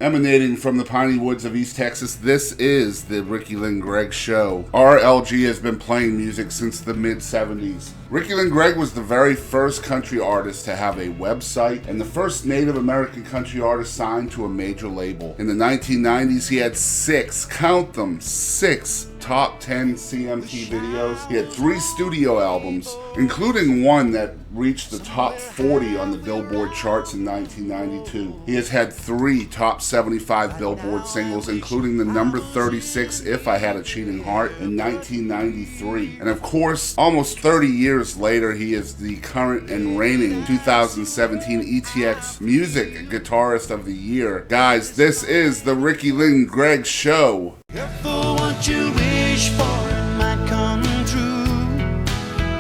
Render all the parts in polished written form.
Emanating from the piney woods of East Texas, this is the Ricky Lynn Gregg Show. RLG has been playing music since the mid-70s. Ricky Lynn Gregg was the very first country artist to have a website and the first Native American country artist signed to a major label. In the 1990s, he had count them, six top 10 CMT videos. He had 3 studio albums, including one that reached the top 40 on the Billboard charts in 1992. He has had 3 top 75 Billboard singles, including the number 36 If I Had a Cheating Heart in 1993. And of course, almost 30 years later, he is the current and reigning 2017 ETX Music Guitarist of the Year. Guys, this is the Ricky Lynn Gregg Show. Careful what you wish for, it might come true.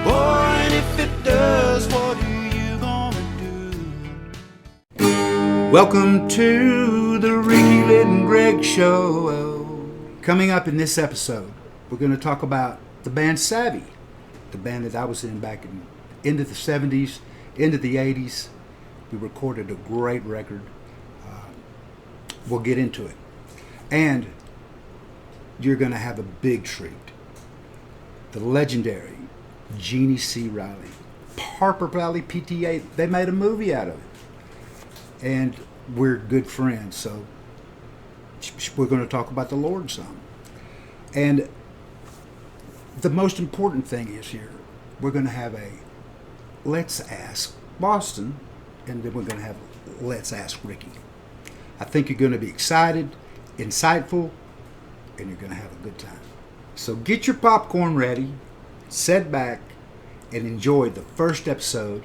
Boy, and if it does, what are you gonna do? Welcome to the Ricky Lynn Gregg Show. Coming up in this episode, we're going to talk about the band Savvy, the band that I was in back into the 70s, into the 80s. We recorded a great record. We'll get into it. And you're going to have a big treat. The legendary Jeannie C. Riley, Harper Valley PTA, they made a movie out of it. And we're good friends, so we're going to talk about the Lord some. And the most important thing is here, we're going to have a Let's Ask Boston, and then we're going to have Let's Ask Ricky. I think you're going to be excited, insightful, and you're going to have a good time. So get your popcorn ready, sit back, and enjoy the first episode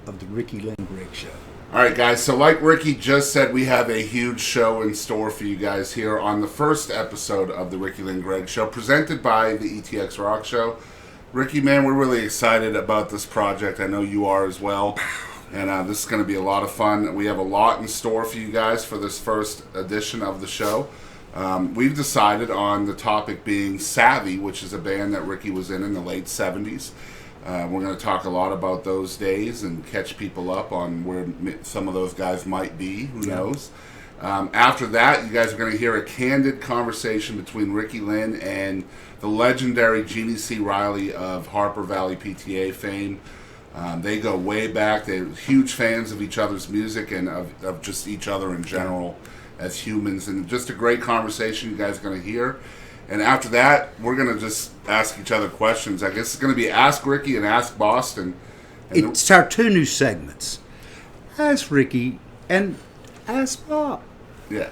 of the Ricky Lynn Gregg Show. All right, guys, so like Ricky just said, we have a huge show in store for you guys here on the first episode of the Ricky Lynn Gregg Show, presented by the ETX ROCKS Show. Ricky, man, we're really excited about this project. I know you are as well. And this is going to be a lot of fun. We have a lot in store for you guys for this first edition of the show. We've decided on the topic being Savvy, which is a band that Ricky was in the late 70s. We're going to talk a lot about those days and catch people up on where some of those guys might be. Who knows? After that, you guys are going to hear a candid conversation between Ricky Lynn and the legendary Jeannie C. Riley of Harper Valley PTA fame. They go way back. They're huge fans of each other's music and of just each other in general as humans. And just a great conversation you guys are going to hear. And after that, we're going to just ask each other questions. I guess it's going to be Ask Ricky and Ask Boston. And it's our 2 new segments. Ask Ricky and Ask Bob. Yeah.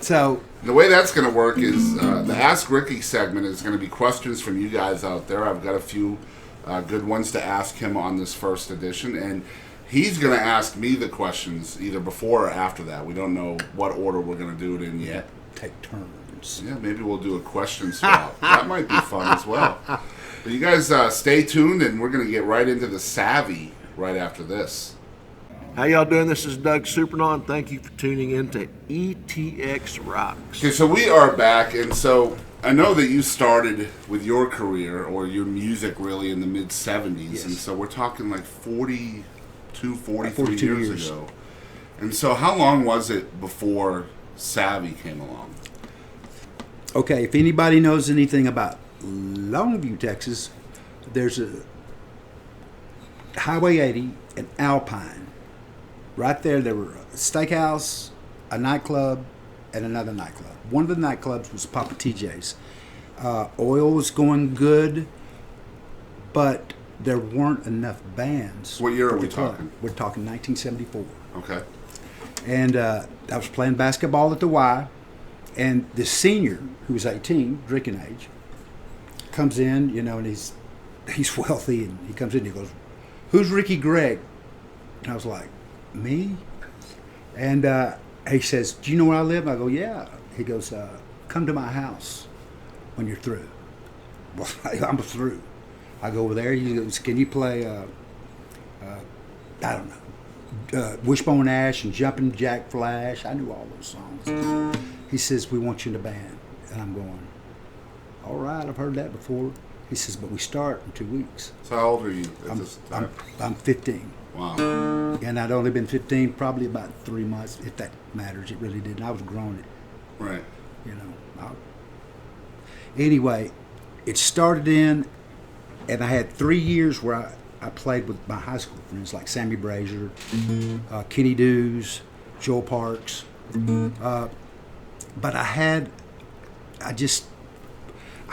So the way that's going to work is the Ask Ricky segment is going to be questions from you guys out there. I've got a few good ones to ask him on this first edition. And he's going to ask me the questions either before or after that. We don't know what order we're going to do it in yet. Take turns. Yeah, maybe we'll do a question swap. That might be fun as well. But you guys stay tuned, and we're going to get right into the Savvy right after this. How y'all doing? This is Doug Supernon. Thank you for tuning in to ETX Rocks. Okay, so we are back, and so I know that you started with your career or your music really in the mid-'70s, Yes. and so we're talking like 43 42 years ago. And so how long was it before Savvy came along? Okay, if anybody knows anything about Longview, Texas, there's a Highway 80 and Alpine. Right there were a steakhouse, a nightclub, and another nightclub. One of the nightclubs was Papa TJ's. Oil was going good, but there weren't enough bands. What year for are we the club. talking? We're talking 1974. Okay. And I was playing basketball at the Y, and the senior, who was 18, drinking age, comes in, and he's wealthy, and he comes in and he goes, "Who's Ricky Gregg?" And I was like, "Me?" And he says, "Do you know where I live?" I go, "Yeah." He goes, "Come to my house when you're through." Well, I'm through. I go over there. He goes, "Can you play, I don't know, Wishbone Ash and Jumpin' Jack Flash?" I knew all those songs. He says, "We want you in the band." And I'm going, "All right, I've heard that before." He says, but we start in 2 weeks. So how old are you at this time? I'm 15. Wow. And I'd only been 15 probably about 3 months, if that matters. It really didn't. I was growing it, Right. you know. Anyway, it started in, and I had 3 years where I played with my high school friends like Sammy Brazier, Kenny Dews, Joel Parks. But I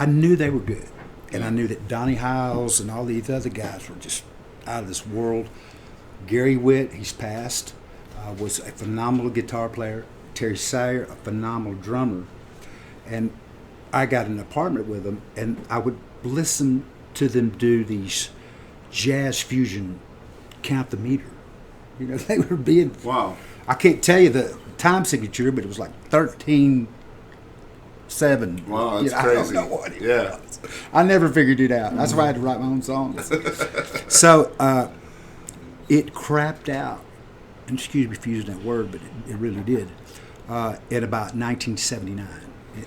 knew they were good. And I knew that Donnie Hiles and all these other guys were just out of this world. Gary Witt, he's passed, was a phenomenal guitar player. Terry Sayer, a phenomenal drummer. And I got an apartment with them, and I would listen to them do these jazz fusion, count the meter. You know, they were being... Wow. I can't tell you the time signature, but it was like 13-7. Wow, that's I crazy. don't know what it Yeah. was. I never figured it out. That's why I had to write my own songs. So it crapped out, and excuse me for using that word, but it really did, at about 1979.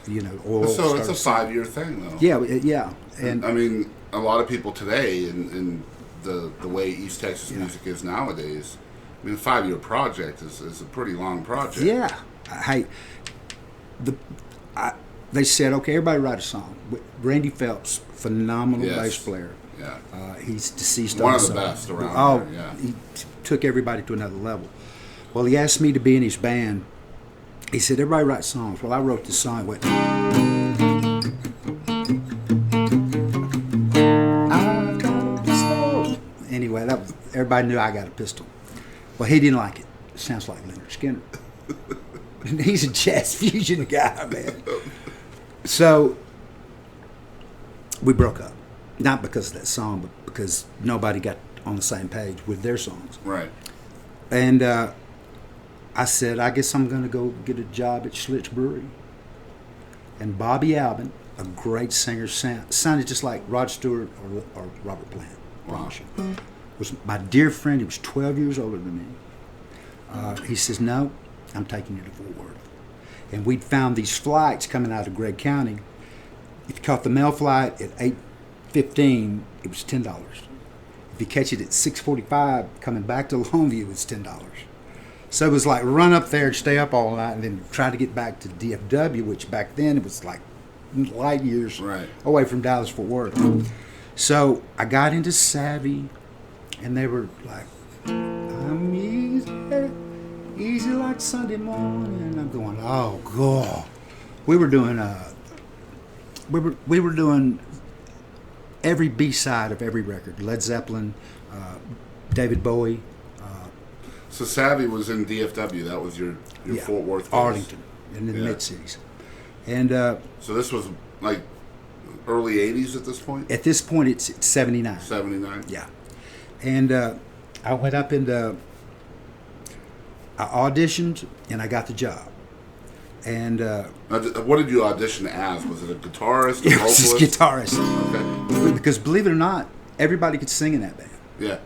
You know, oil. So it's a 5-year thing, though. Yeah. And I mean, a lot of people today, in the way East Texas music is nowadays, I mean, a 5-year project is a pretty long project. yeah, hey, they said, okay, everybody write a song. Randy Phelps, phenomenal Yes. bass player. Yeah. He's deceased. One of also. the best around here, yeah. He took everybody to another level. Well, he asked me to be in his band. He said, everybody write songs. Well, I wrote this song. It went, I got a pistol. Anyway, everybody knew I got a pistol. Well, he didn't like it. It sounds like Leonard Skinner. He's a jazz fusion guy, man. So we broke up. Not because of that song, but because nobody got on the same page with their songs. Right. And I said, I guess I'm going to go get a job at Schlitz Brewery. And Bobby Albin, a great singer, sounded just like Rod Stewart or Robert Plant. Wow. Was my dear friend. He was 12 years older than me. He says, no, I'm taking you to Fort Worth. And we'd found these flights coming out of Gregg County. If you caught the mail flight at 8:15, it was $10. If you catch it at 6:45 coming back to Longview, it's $10. So it was like run up there and stay up all night and then try to get back to DFW, which back then it was like light years Right. away from Dallas Fort Worth. So I got into Savvy, and they were like, I'm easy like Sunday morning. And I'm going, oh God. We were doing we were doing every B-side of every record. Led Zeppelin, David Bowie. So Savvy was in DFW. That was your Fort Worth base. Arlington, and in the mid-cities. And So this was like early 80s at this point? at this point, it's 79. 79? Yeah. And I went up and I auditioned, and I got the job. And Now, what did you audition as? Was it a guitarist, a it was vocalist? this guitarist. Okay. Because believe it or not, everybody could sing in that band. Yeah.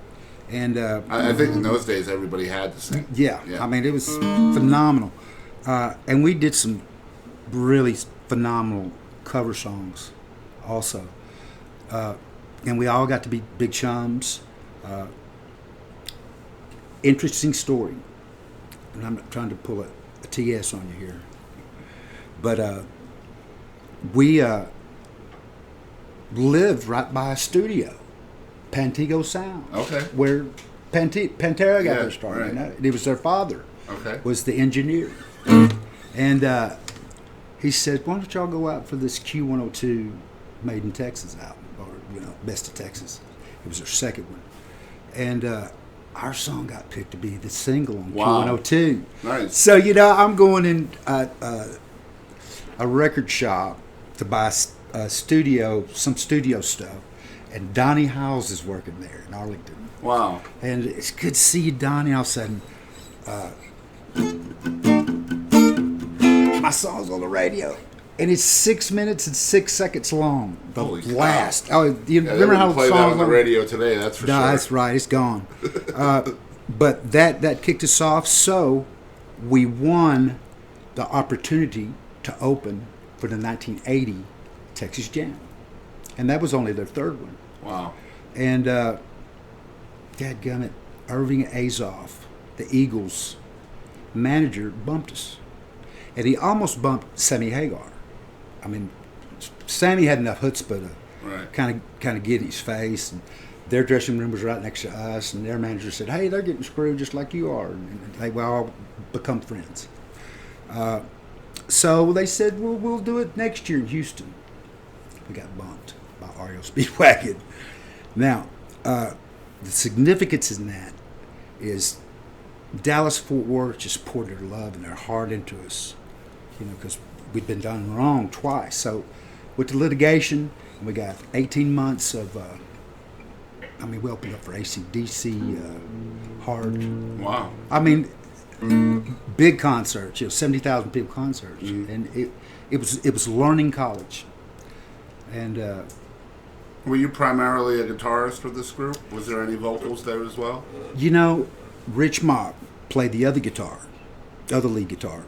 And I think in those days everybody had to sing. yeah, I mean, it was phenomenal. And we did some really phenomenal cover songs also. And we all got to be big chums. Interesting story. And I'm not trying to pull a TS on you here. But we lived right by a studio, Pantego Sound. Okay. Where Pantera got Yeah, their start. right. You know? It was their father. Okay. Was the engineer. And he said, why don't y'all go out for this Q102 Made in Texas album, or, Best of Texas. It was their second one. And our song got picked to be the single on Wow. Q102. Nice. So, I'm going in a record shop to buy some studio stuff, and Donnie Hiles is working there in Arlington. Wow. And it's good to see you, Donnie. All of a sudden, my song's on the radio, and it's 6 minutes and 6 seconds long. The Holy cow. blast! Oh, you Yeah, remember how the play that song on the radio today? That's for No, sure. that's right. It's gone. But that kicked us off. So we won the opportunity to open for the 1980 Texas Jam. And that was only their third one. Wow. And dadgummit, Irving Azoff, the Eagles manager, bumped us. And he almost bumped Sammy Hagar. I mean, Sammy had enough chutzpah to kind of get his face. And their dressing room was right next to us, and their manager said, "Hey, they're getting screwed just like you are." And they all become friends. So they said, "Well, we'll do it next year in Houston." We got bumped by REO Speedwagon. Now, the significance in that is Dallas-Fort Worth just poured their love and their heart into us, because we'd been done wrong twice. So with the litigation, we got 18 months of, we opened up for AC/DC, Hard. Wow. I mean, big concerts, 70,000 people concerts. And it was learning college. And were you primarily a guitarist for this group? Was there any vocals there as well? Rich Mock played the other lead guitar,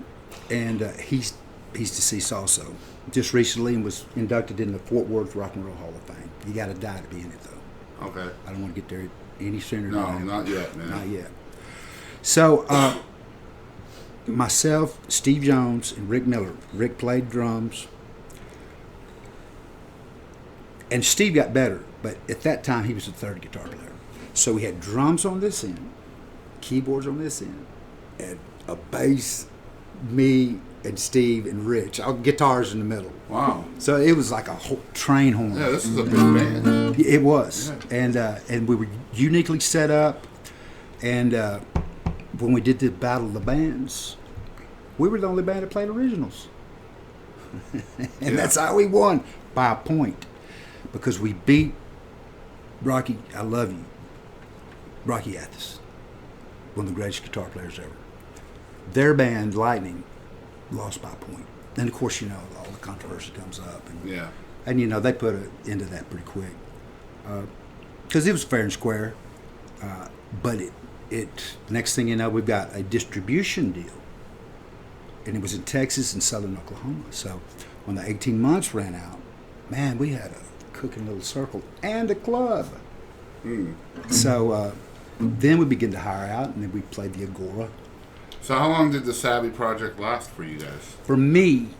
and he's deceased also. Just recently, and was inducted in the Fort Worth Rock and Roll Hall of Fame. You got to die to be in it, though. Okay. I don't want to get there any sooner. No, not yet, man. Not yet. So, myself, Steve Jones, and Rick Miller. Rick played drums. And Steve got better, but at that time he was the third guitar player. So we had drums on this end, keyboards on this end, and a bass, me and Steve and Rich, all guitars in the middle. Wow. So it was like a whole train horn. Yeah, this is a big band. It was. Yeah. And we were uniquely set up. And when we did the Battle of the Bands, we were the only band that played originals. And that's how we won, by a point. Because we beat Rocky, I love you, Rocky Athis, one of the greatest guitar players ever. Their band, Lightning, lost by a point. And of course, all the controversy comes up. And they put an end to that pretty quick. Because it was fair and square. But it next thing you know, we've got a distribution deal. And it was in Texas and southern Oklahoma. So when the 18 months ran out, man, we had a cooking little circle and a club. So then we began to hire out, and then we played the Agora. So how long did the Savvy project last for you guys? For me,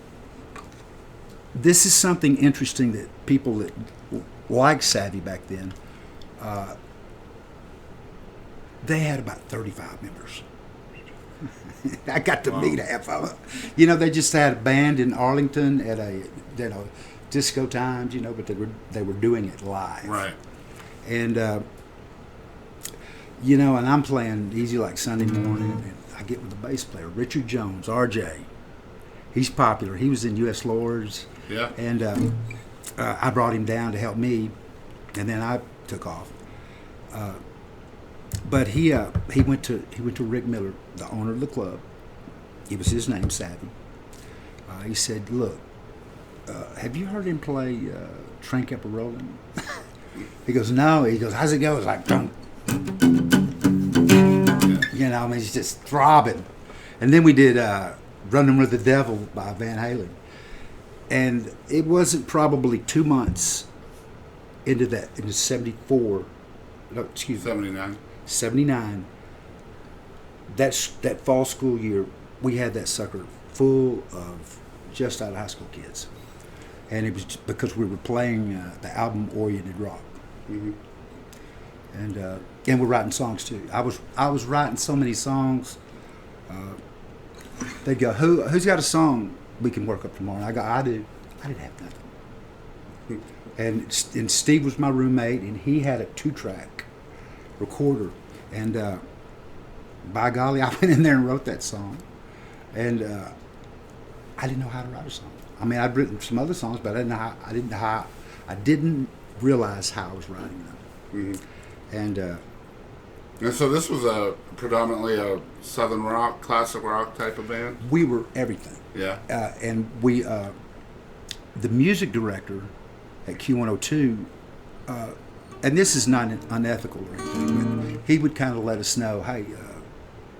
this is something interesting that people that like Savvy back then, they had about 35 members. I got to meet half of them. They just had a band in Arlington at a disco times, but they were doing it live. Right. And and I'm playing Easy Like Sunday Morning, and I get with the bass player, Richard Jones, RJ. He's popular. He was in U.S. Lords. Yeah. And I brought him down to help me, and then I took off. But he went to Rick Miller, the owner of the club. It was his name, Savvy. He said, "Look, have you heard him play Train Kept A-Rollin'?" He goes, "No." He goes, "How's it go?" It's like, dum. He's just throbbing. And then we did Running with the Devil by Van Halen. And it wasn't probably 2 months into 79. That fall school year, we had that sucker full of just out of high school kids. And it was because we were playing the album Oriented Rock. Mm-hmm. And we're writing songs too. I was writing so many songs. They'd go, who's got a song we can work up tomorrow? And I go, I do. I didn't have nothing. And Steve was my roommate, and he had a 2-track recorder. And by golly, I went in there and wrote that song. And I didn't know how to write a song. I mean, I'd written some other songs, but I didn't realize how I was writing them. Mm-hmm. And so this was predominantly a southern rock, classic rock type of band? We were everything. Yeah. And we, the music director at Q102, and this is not unethical or anything, but he would kind of let us know, hey,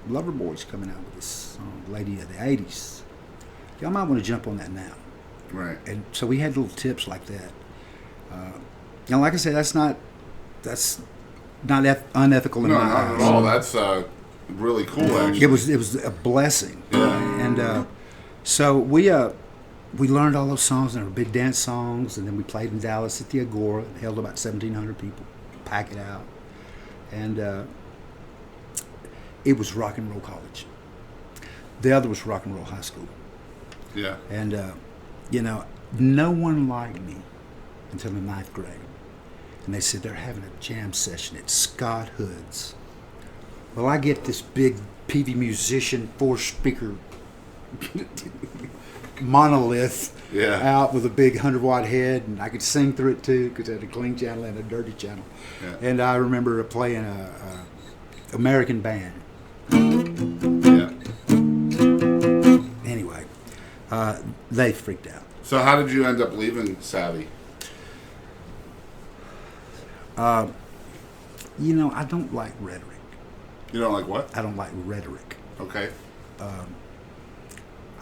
Loverboy's coming out with this song, Lady of the 80s. Y'all might want to jump on that now. Right. And so we had little tips like that. Like I said, that's not unethical in No, my not eyes. at all. That's really cool, actually. It was a blessing. Yeah. And so we learned all those songs, and they were big dance songs, and then we played in Dallas at the Agora. It held about 1,700 people. Pack it out. And it was rock and roll college. The other was rock and roll high school. Yeah. And, no one liked me until the 9th grade. And they said they're having a jam session at Scott Hood's. Well, I get this big PV musician 4-speaker monolith out with a big 100-watt head, and I could sing through it too because it had a clean channel and a dirty channel. Yeah. And I remember playing a American band. Yeah. Anyway, they freaked out. So how did you end up leaving Savvy? I don't like rhetoric. You don't like what? I don't like rhetoric. Okay.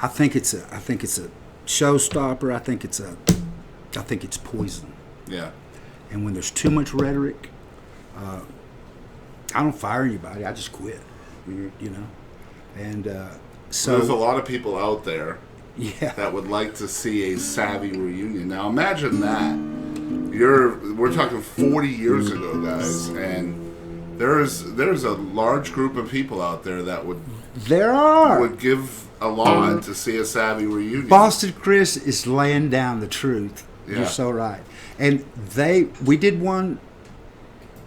I think it's a showstopper. I think it's poison. Yeah. And when there's too much rhetoric, I don't fire anybody. I just quit. Mm-hmm. And so there's a lot of people out there yeah, that would like to see a Savvy reunion. Now imagine that. We're talking 40 years ago, guys, and there's a large group of people out there that would give a lot to see a Savvy reunion. Boston Chris is laying down the truth. Yeah. You're so right. And we did one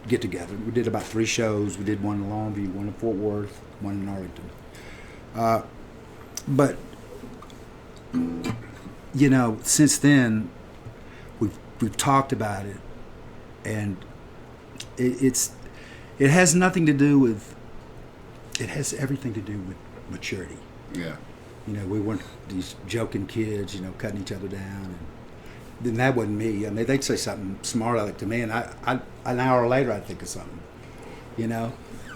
get together. We did about 3 shows. We did one in Longview, one in Fort Worth, one in Arlington. But since then we've talked about it, and it has nothing to do with. It has everything to do with maturity. Yeah. We weren't these joking kids, cutting each other down, and then that wasn't me. I mean, they'd say something smart like to me, and I an hour later I'd think of something,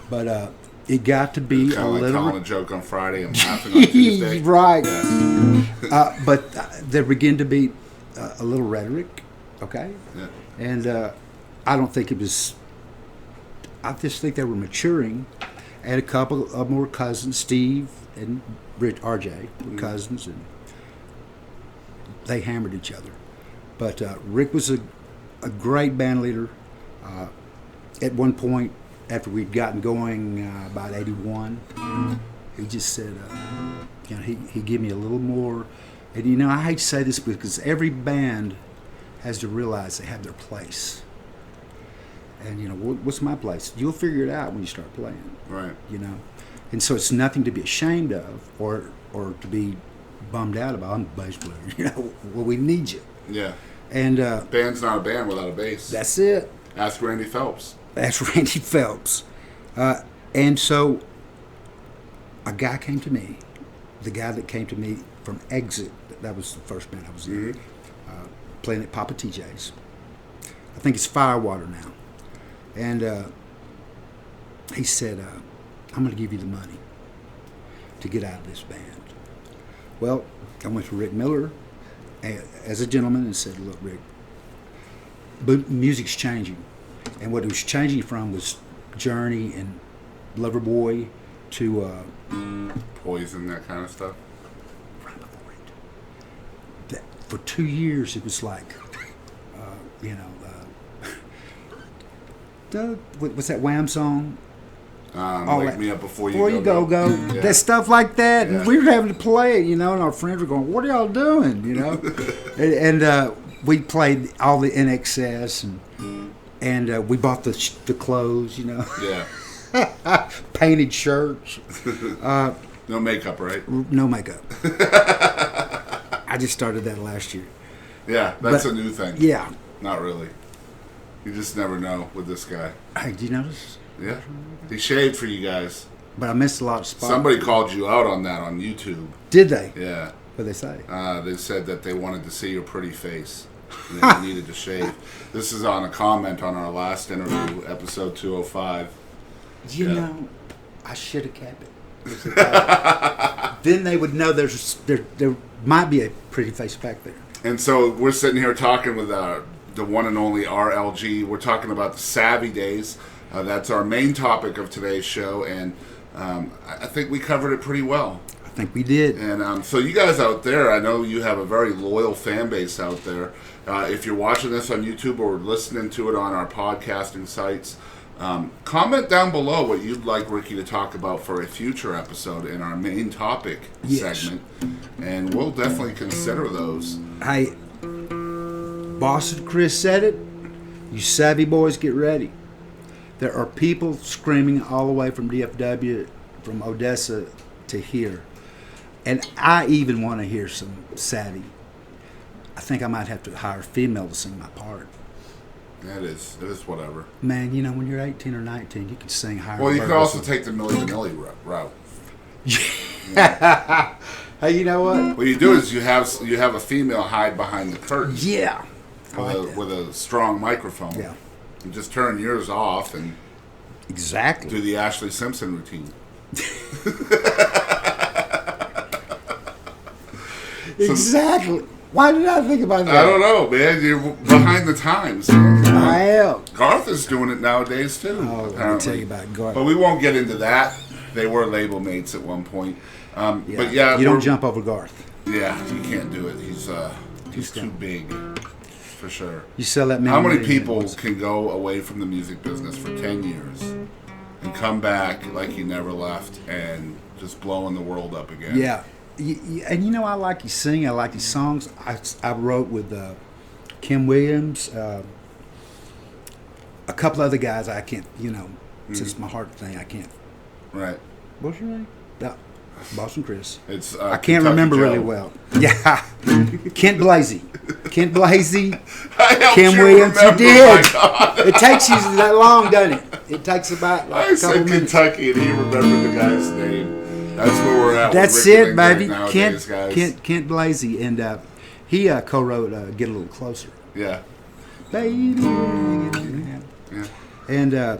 But it got to be kind a of like little. telling a joke on Friday and laughing on Tuesday. Right. Yeah. But there began to be a little rhetoric, okay? Yeah. And I don't think it was. I just think they were maturing, and a couple of them were cousins, Steve and RJ were cousins, and they hammered each other. But Rick was a great band leader. At one point, after we'd gotten going about 81, he just said, he gave me a little more. And I hate to say this because every band has to realize they have their place. And what's my place? You'll figure it out when you start playing. Right. And so it's nothing to be ashamed of or to be bummed out about. I'm the bass player. Well, we need you. Yeah. And band's not a band without a bass. That's it. Ask Randy Phelps. That's Randy Phelps. And so a guy came to me, the guy that came to me from Exit, that was the first band I was in, playing at Papa TJ's. I think it's Firewater now. And he said, I'm going to give you the money to get out of this band. Well, I went to Rick Miller as a gentleman and said, look, Rick, but music's changing. And what it was changing from was Journey and Loverboy to Poison, that kind of stuff. right before it. For 2 years, it was like, what's that Wham song? Wake Me Up Before You Go. Yeah. That stuff like that. Yeah. And we were having to play it, and our friends were going, what are y'all doing, and we played all the NXS, and we bought the clothes, Yeah. painted shirts. No makeup, right? No makeup. I just started that last year. Yeah, that's a new thing. Yeah. Not really. You just never know with this guy. Hey, do you notice? Yeah. He shaved for you guys. But I missed a lot of spots. Somebody called you out on that on YouTube. Did they? Yeah. What'd they say? They said that they wanted to see your pretty face. And that you needed to shave. This is on a comment on our last interview, episode 205. You I should have kept it. Then they would know there might be a pretty face back there. And so we're sitting here talking with the one and only RLG. We're talking about the Savvy Days. That's our main topic of today's show, and I think we covered it pretty well. I think we did. And so you guys out there, I know you have a very loyal fan base out there. If you're watching this on YouTube or listening to it on our podcasting sites, comment down below what you'd like Ricky to talk about for a future episode in our main topic segment, and we'll definitely consider those. Hey, Boston Chris said it. You savvy boys, get ready. There are people screaming all the way from DFW, from Odessa to here. And I even want to hear some savvy. I think I might have to hire a female to sing my part. It is whatever. Man, you know, when you're 18 or 19, you can sing higher. Well, you could also take the Milli Vanilli route. Hey, you know what? What you do is you have a female hide behind the curtain. Yeah. With a strong microphone. Yeah. You just turn yours off and Exactly. do the Ashley Simpson routine. Exactly. Why did I think about that? I don't know, man. You're behind the times. Man. I am. Garth is doing it nowadays too. Oh, apparently. let me tell you about Garth. But we won't get into that. They were label mates at one point. But yeah, you don't jump over Garth. Yeah, you can't do it. He's too big, for sure. You sell that. How many people can go away from the music business for 10 years and come back like you never left and just blowing the world up again? Yeah. And you know, I like his singing. I like his songs. I wrote with Kim Williams, a couple other guys. I can't, since my heart thing, I can't. Right. What's your name? Boston Chris. It's I can't Kentucky remember Joe. really well. Yeah. Kent Blasey. Kim you Williams. You remember, did. my God. It takes you that long, doesn't it? It takes about I a couple said minutes. Kentucky and he remembered the guy's name. That's where we're at. That's with Ricky it, Lynn baby. Gregg nowadays, guys. Kent Blasey, and he co-wrote "Get a Little Closer." Yeah. Baby. Yeah.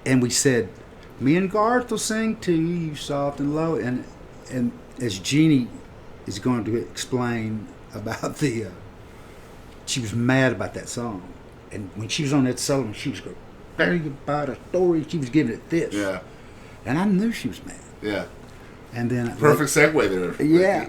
And we said, me and Garth will sing to you soft and low, and as Jeannie is going to explain about she was mad about that song, and when she was on that song, she was going, "Tell you about a story." She was giving it this. Yeah. And I knew she was mad. Yeah. And then Perfect segue there. Yeah.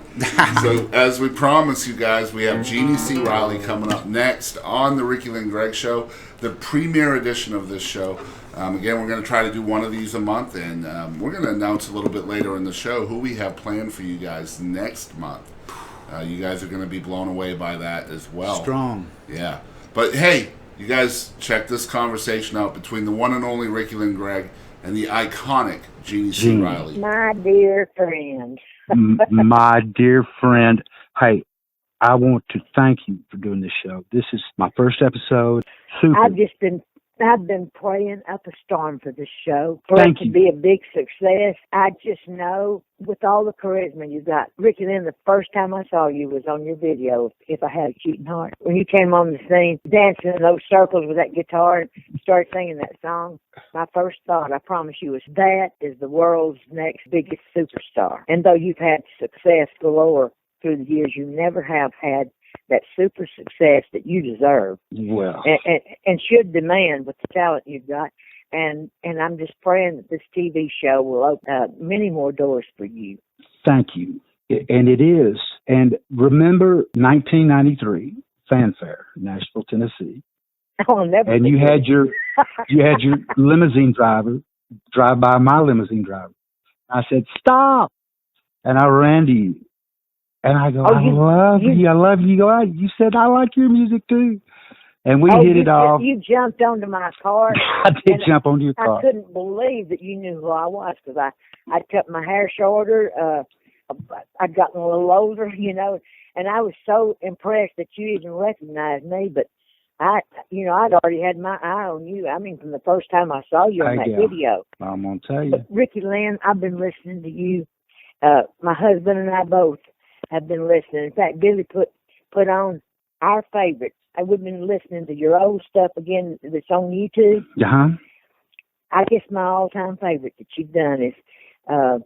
So, as we promised you guys, we have Jeannie C. Riley coming up next on the Ricky Lynn Gregg Show, the premiere edition of this show. Again, we're going to try to do one of these a month, and we're going to announce a little bit later in the show who we have planned for you guys next month. You guys are going to be blown away by that as well. Strong. Yeah. But, hey, you guys check this conversation out between the one and only Ricky Lynn Gregg and the iconic Jeannie C. Riley. My dear friend. My dear friend, hey, I want to thank you for doing this show. This is my first episode. Super. I've been praying up a storm for this show, for Thank it to you. be a big success. I just know, with all the charisma you got, Ricky Lynn, the first time I saw you was on your video, If I Had a Cheating Heart. When you came on the scene, dancing in those circles with that guitar and started singing that song, my first thought, I promise you, is that is the world's next biggest superstar. And though you've had success galore through the years, you never have had that super success that you deserve. Well, And should demand with the talent you've got. And I'm just praying that this TV show will open many more doors for you. thank you. And it is. And remember 1993 Fanfare, Nashville, Tennessee. I'll never And you forget. had your limousine driver drive by my limousine driver. I said, "Stop!" And I ran to you. And I go, Oh, I love you. I love you. You go, you said, I like your music too. And we hit it off. You jumped onto my car. I did and jump onto your I car. couldn't believe that you knew who I was because I'd cut my hair shorter. I'd gotten a little older, and I was so impressed that you even recognized me. But I'd already had my eye on you. I mean, from the first time I saw you on that video. I'm going to tell you. But Ricky Lynn, I've been listening to you. My husband and I both have been listening. In fact, Billy put on our favorites. We've been listening to your old stuff again that's on YouTube. Uh-huh. I guess my all-time favorite that you've done is To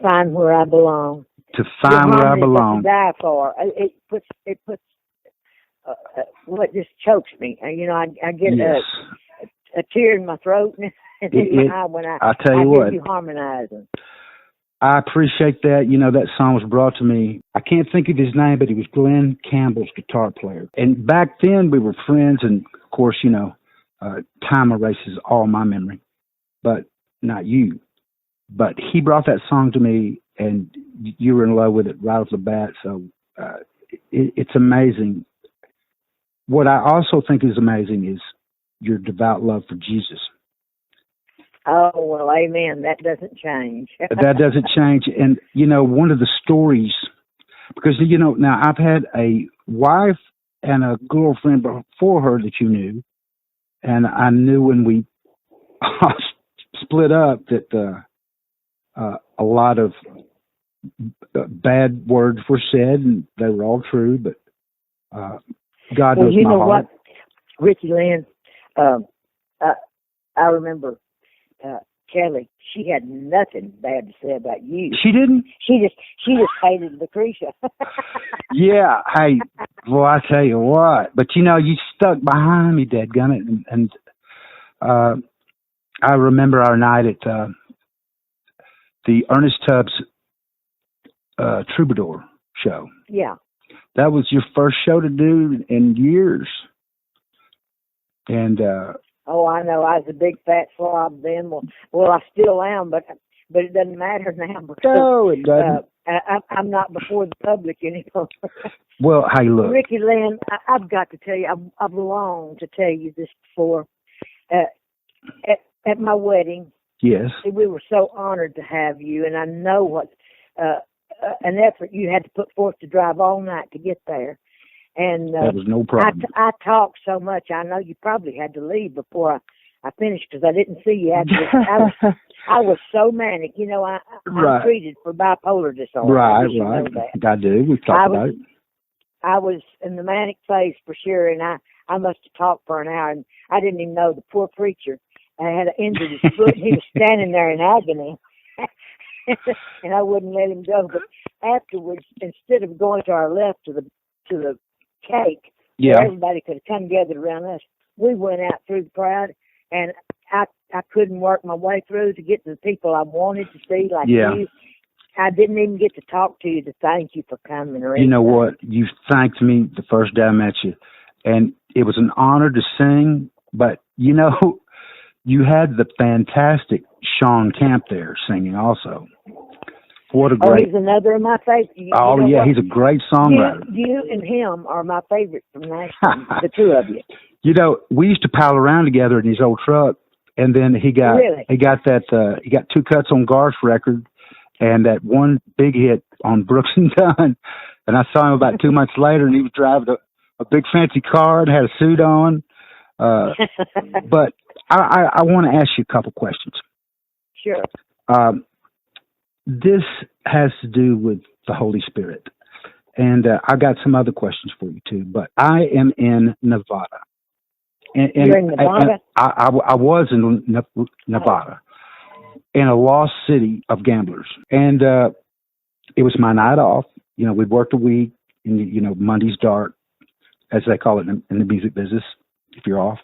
Find Where I Belong. To Find Where I Your harmonies Belong. that you die for. It puts what just chokes me. You know, I get Yes. a tear in my throat and in my eye when I tell you what, hear you harmonizing. I appreciate that. You know, that song was brought to me. I can't think of his name, but he was Glenn Campbell's guitar player. And back then we were friends, and of course, you know, time erases all my memory, but not you. But he brought that song to me, and you were in love with it right off the bat. So it's amazing. What I also think is amazing is your devout love for Jesus. Oh, well, amen. That doesn't change. That doesn't change. And, you know, one of the stories, because, you know, now I've had a wife and a girlfriend before her that you knew, and I knew when we split up that a lot of bad words were said, and they were all true, but God knows you my know heart. What, Ricky Lynn, I remember Kelly. She had nothing bad to say about you. She didn't? She just hated Lucretia. Yeah. Hey, well, I tell you what. But, you know, you stuck behind me, dadgummit. And I remember our night at the Ernest Tubbs Troubadour show. Yeah. That was your first show to do in years. And oh, I know. I was a big fat slob then. Well, I still am, but it doesn't matter now because no, it doesn't. I'm not before the public anymore. Well, hey, look, Ricky Lynn, I've got to tell you, I've longed to tell you this before. At my wedding, yes, we were so honored to have you, and I know what an effort you had to put forth to drive all night to get there. And that was no problem. I talked so much. I know you probably had to leave before I finished because I didn't see you after. I was so manic. You know, I'm treated for bipolar disorder. Right. You know that. I do. We've talked about it. I was in the manic phase for sure, and I must have talked for an hour, and I didn't even know the poor preacher had injured his foot. He was standing there in agony, and I wouldn't let him go. But afterwards, instead of going to our left to the cake, yeah, where everybody could have come gathered around us, we went out through the crowd, and I couldn't work my way through to get to the people I wanted to see, like you. I didn't even get to talk to you to thank you for coming. Or you know what? You thanked me the first day I met you, and it was an honor to sing. But you know, you had the fantastic Sean Camp there singing also. What a great! Oh, he's another of my favorites. Oh yeah, he's a great songwriter. You and him are my favorites from Nashville. The two of you. You know, we used to pal around together in his old truck, and then he got two cuts on Garth's record, and that one big hit on Brooks and Dunn. And I saw him about 2 months later, and he was driving a big fancy car and had a suit on. But I want to ask you a couple questions. Sure. This has to do with the Holy Spirit. And I got some other questions for you, too. But I am in Nevada. And you're in Nevada? I was in Nevada, in a lost city of gamblers. And it was my night off. You know, we'd worked a week, and, you know, Monday's dark, as they call it in the music business, if you're off.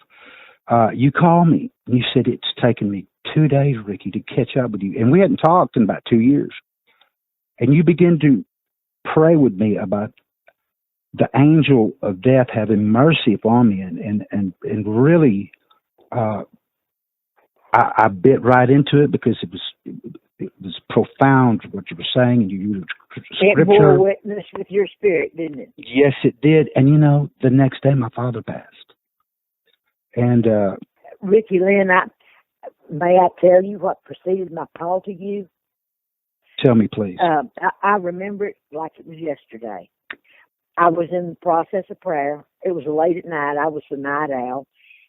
You called me, and you said, it's taken me 2 days, Ricky, to catch up with you. And we hadn't talked in about 2 years. And you began to pray with me about the angel of death having mercy upon me. And really, I bit right into it because it was profound what you were saying. And you used scripture. It bore witness with your spirit, didn't it? Yes, it did. And, you know, the next day my father passed. And Ricky Lynn, may I tell you what preceded my call to you? Tell me, please. I remember it like it was yesterday. I was in the process of prayer. It was late at night. I was the night owl,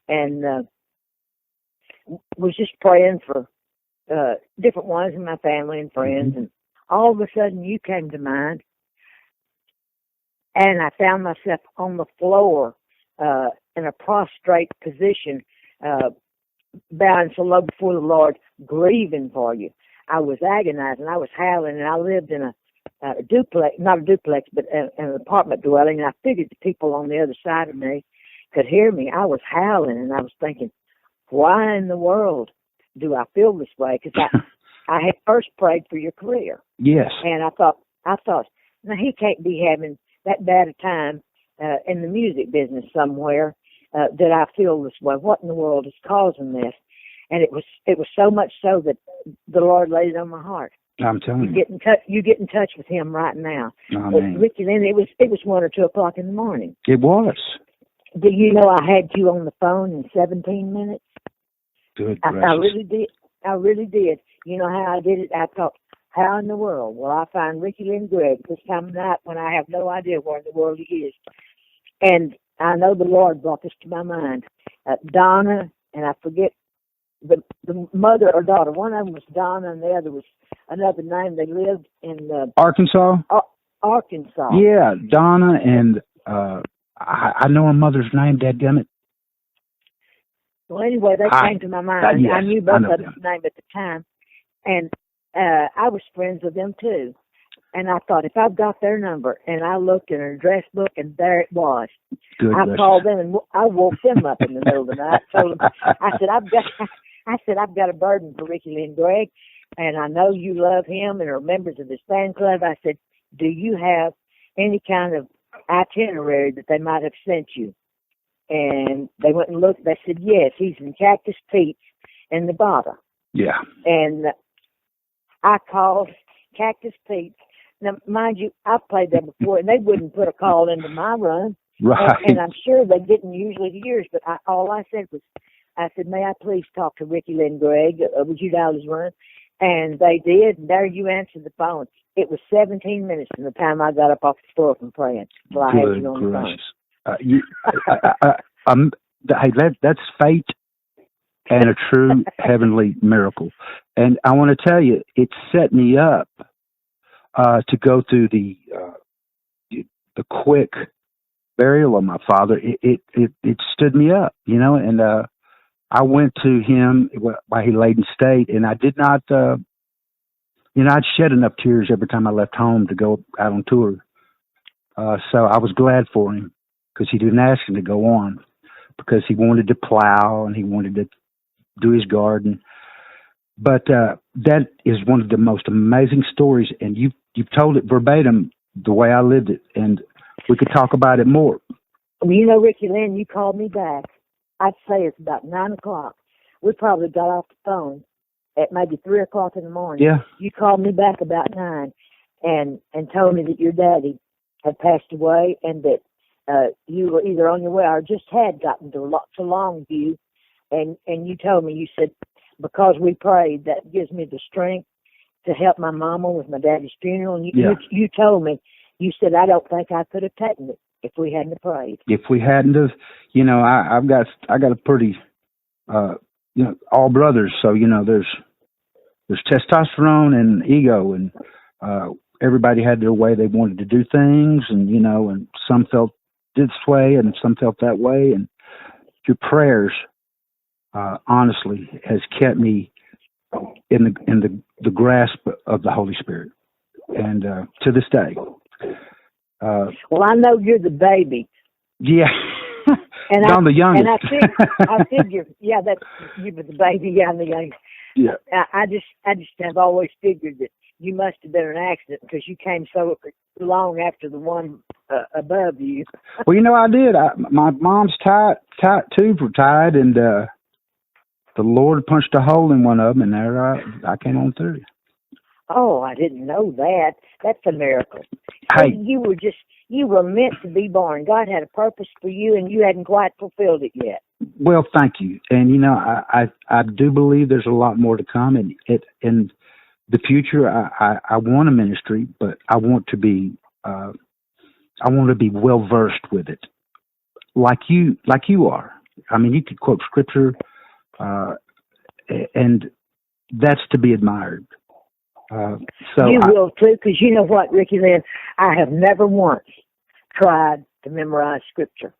and was just praying for different ones in my family and friends. And all of a sudden, you came to mind, and I found myself on the floor in a prostrate position, bowing so low before the Lord, grieving for you. I was agonizing. I was howling, and I lived in a duplex, not a duplex, but an apartment dwelling. And I figured the people on the other side of me could hear me. I was howling, and I was thinking, why in the world do I feel this way? Because I had first prayed for your career. Yes. And I thought, now he can't be having that bad a time in the music business somewhere that I feel this way. What in the world is causing this? And it was so much so that the Lord laid it on my heart. I'm telling you. You get in touch with him right now. Amen. Ricky Lynn, it was 1 or 2 o'clock in the morning. It was. Do you know I had you on the phone in 17 minutes? Good I gracious. really did. I really did. You know how I did it? I thought, how in the world will I find Ricky Lynn Gregg this time of night when I have no idea where in the world he is? And I know the Lord brought this to my mind. Donna, and I forget the mother or daughter. One of them was Donna, and the other was another name. They lived in Arkansas? Arkansas. Yeah, Donna, and I know her mother's name, dadgummit. Well, anyway, they came to my mind. Yes, I knew both know of them name at the time. And I was friends with them, too. And I thought, if I've got their number, and I looked in her address book, and there it was. Good I called them, and I woke them up in the middle of the night. Told them, I said, I've got a burden for Ricky Lynn Gregg, and I know you love him and are members of this fan club. I said, do you have any kind of itinerary that they might have sent you? And they went and looked. They said, yes, he's in Cactus Pete's in Nevada. Yeah. And I called Cactus Pete's. Now, mind you, I've played there before, and they wouldn't put a call into my run. Right. And I'm sure they didn't usually hear us, but all I said was, may I please talk to Ricky Lynn Gregg? Would you dial his run? And they did, and there you answered the phone. It was 17 minutes from the time I got up off the floor from praying till I had you on the phone. Hey, that's fate and a true heavenly miracle. And I want to tell you, it set me up to go through the quick burial of my father. It stood me up, and I went to him while he laid in state, and I did not, I'd shed enough tears every time I left home to go out on tour. So I was glad for him because he didn't ask him to go on because he wanted to plow and he wanted to do his garden. But that is one of the most amazing stories, and you've told it verbatim the way I lived it, and we could talk about it more. Well, Ricky Lynn, you called me back. I'd say it's about 9 o'clock. We probably got off the phone at maybe 3 o'clock in the morning. Yeah. You called me back about 9 and told me that your daddy had passed away and that you were either on your way or just had gotten to Longview. And you told me, you said, because we prayed, that gives me the strength to help my mama with my daddy's funeral. And you told me, you said, I don't think I could have taken it if we hadn't prayed. If we hadn't have, I got a pretty, all brothers. So, there's testosterone and ego, and everybody had their way they wanted to do things. And, and some felt this way and some felt that way. And your prayers, honestly, has kept me in the grasp of the Holy Spirit, and to this day. Well, I know you're the baby. Yeah, and I'm the youngest. And I figure, yeah, that you were the baby. Yeah, I'm the youngest. Yeah. I just have always figured that you must have been an accident because you came so long after the one above you. Well, I did. My mom's tubes were tied, and the Lord punched a hole in one of them, and there I came on through. Oh, I didn't know that. That's a miracle. Hey, you were meant to be born. God had a purpose for you, and you hadn't quite fulfilled it yet. Well, thank you. And I do believe there's a lot more to come. And in the future, I want a ministry, but I want to be well versed with it, like you are. I mean, you could quote scripture, and that's to be admired. So you will too, because you know what, Ricky Lynn, I have never once tried to memorize scripture,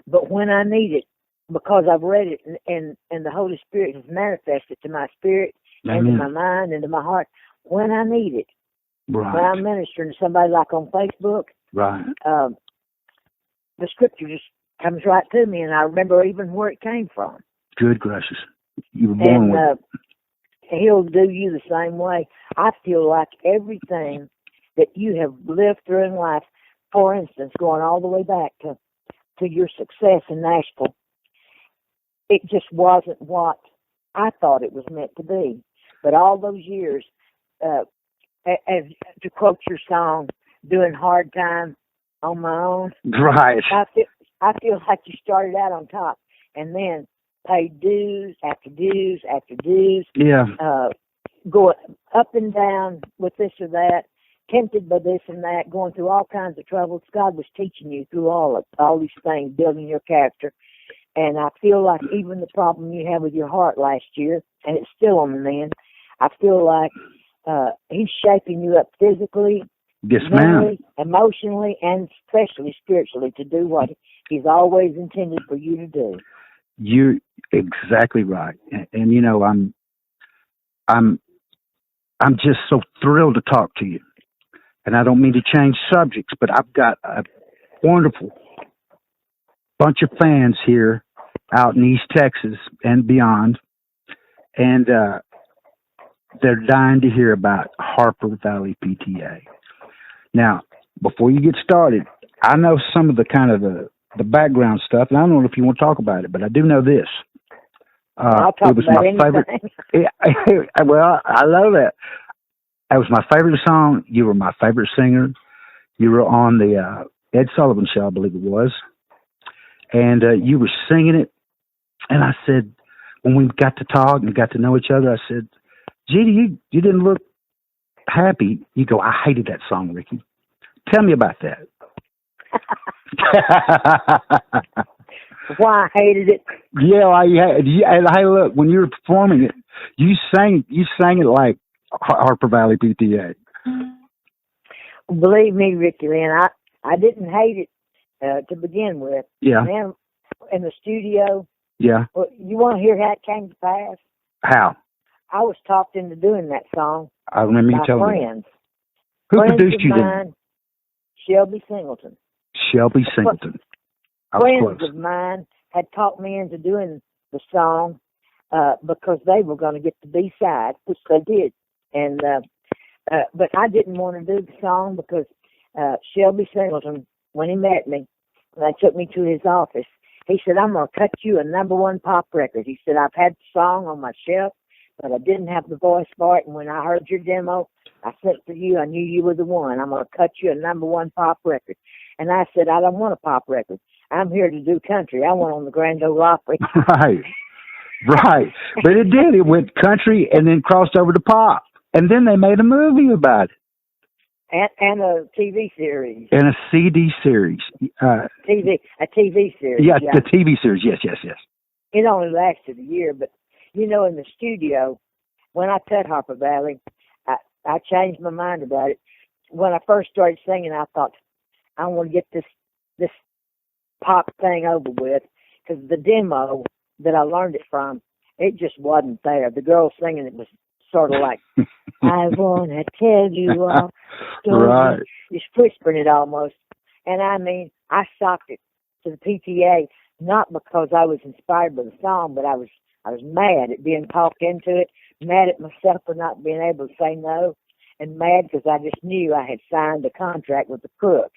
but when I need it, because I've read it and the Holy Spirit has manifested to my spirit, Amen. and to my mind, and to my heart, when I need it, Right. when I'm ministering to somebody like on Facebook, Right. the scripture just comes right to me, and I remember even where it came from. Good gracious. You were born with it. He'll do you the same way. I feel like everything that you have lived through in life, for instance, going all the way back to your success in Nashville, it just wasn't what I thought it was meant to be. But all those years, as to quote your song, doing hard time on my own. Right. I feel like you started out on top and then paid dues after dues after dues. Yeah. Going up and down with this or that, tempted by this and that, going through all kinds of troubles. God was teaching you through all these things, building your character. And I feel like even the problem you had with your heart last year, and it's still on the mend, I feel like He's shaping you up physically, yes, mentally, ma'am, emotionally, and especially spiritually to do what He's always intended for you to do. You're exactly right, and you know I'm just so thrilled to talk to you, and I don't mean to change subjects, but I've got a wonderful bunch of fans here out in East Texas and beyond, and they're dying to hear about Harper Valley PTA. Now, before you get started, I know some of the kind of the background stuff, and I don't know if you want to talk about it, but I do know this. I'll talk it was about my anything. favorite. Well, I love that. It was my favorite song. You were my favorite singer. You were on the Ed Sullivan Show, I believe it was, and you were singing it. And I said, when we got to talk and got to know each other, I said, Jeannie, you didn't look happy. You go, I hated that song, Ricky. Tell me about that. Why I hated it? And hey, look, when you were performing it, you sang it like Harper Valley PTA. Believe me, Ricky Lynn, I didn't hate it to begin with. Yeah. Then in the studio. Yeah. Well, you want to hear how it came to pass? How? I was talked into doing that song. I remember you by telling friends. me. Who Friends produced of you mine, then? Shelby Singleton. Shelby Singleton. I was Friends close. of mine had talked me into doing the song because they were going to get the B-side, which they did. And but I didn't want to do the song because Shelby Singleton, when he met me, when they took me to his office, he said, I'm going to cut you a #1 pop record. He said, I've had the song on my shelf, but I didn't have the voice for it. And when I heard your demo, I sent for you. I knew you were the one. I'm going to cut you a #1 pop record. And I said, I don't want a pop record. I'm here to do country. I want on the Grand Ole Opry. Right. But it did. It went country and then crossed over to pop. And then they made a movie about it. And a TV series. And a CD series. A TV series. Yeah, the TV series. Yes. It only lasted a year, but, you know, in the studio, when I cut Harper Valley, I changed my mind about it. When I first started singing, I thought, I want to get this pop thing over with, because the demo that I learned it from, it just wasn't there. The girl singing it was sort of like, I want to tell you all the story. Right. Just whispering it almost. And I mean, I socked it to the PTA, not because I was inspired by the song, but I was mad at being talked into it, mad at myself for not being able to say no, and mad because I just knew I had signed a contract with the crook.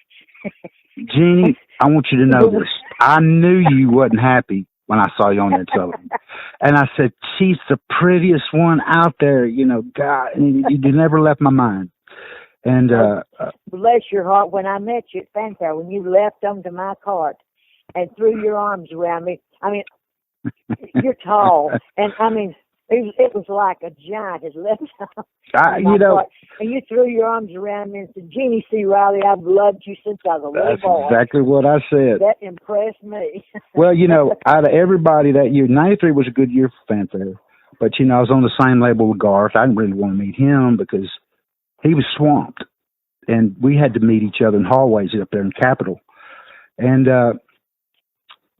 Jeannie, I want you to know this. I knew you wasn't happy when I saw you on that television. And I said, she's the prettiest one out there, you know, God, and you never left my mind. And bless your heart, when I met you at Fanfare, when you left onto my cart and threw your arms around me, I mean, you're tall, and I mean, it was like a giant had left you know, cart, and you threw your arms around me and said, Jeannie C. Riley, I've loved you since I was a little boy. That's exactly what I said. That impressed me. Well, you know, out of everybody that year, 93 was a good year for Fanfare. But, you know, I was on the same label with Garth. I didn't really want to meet him because he was swamped. And we had to meet each other in hallways up there in Capitol. And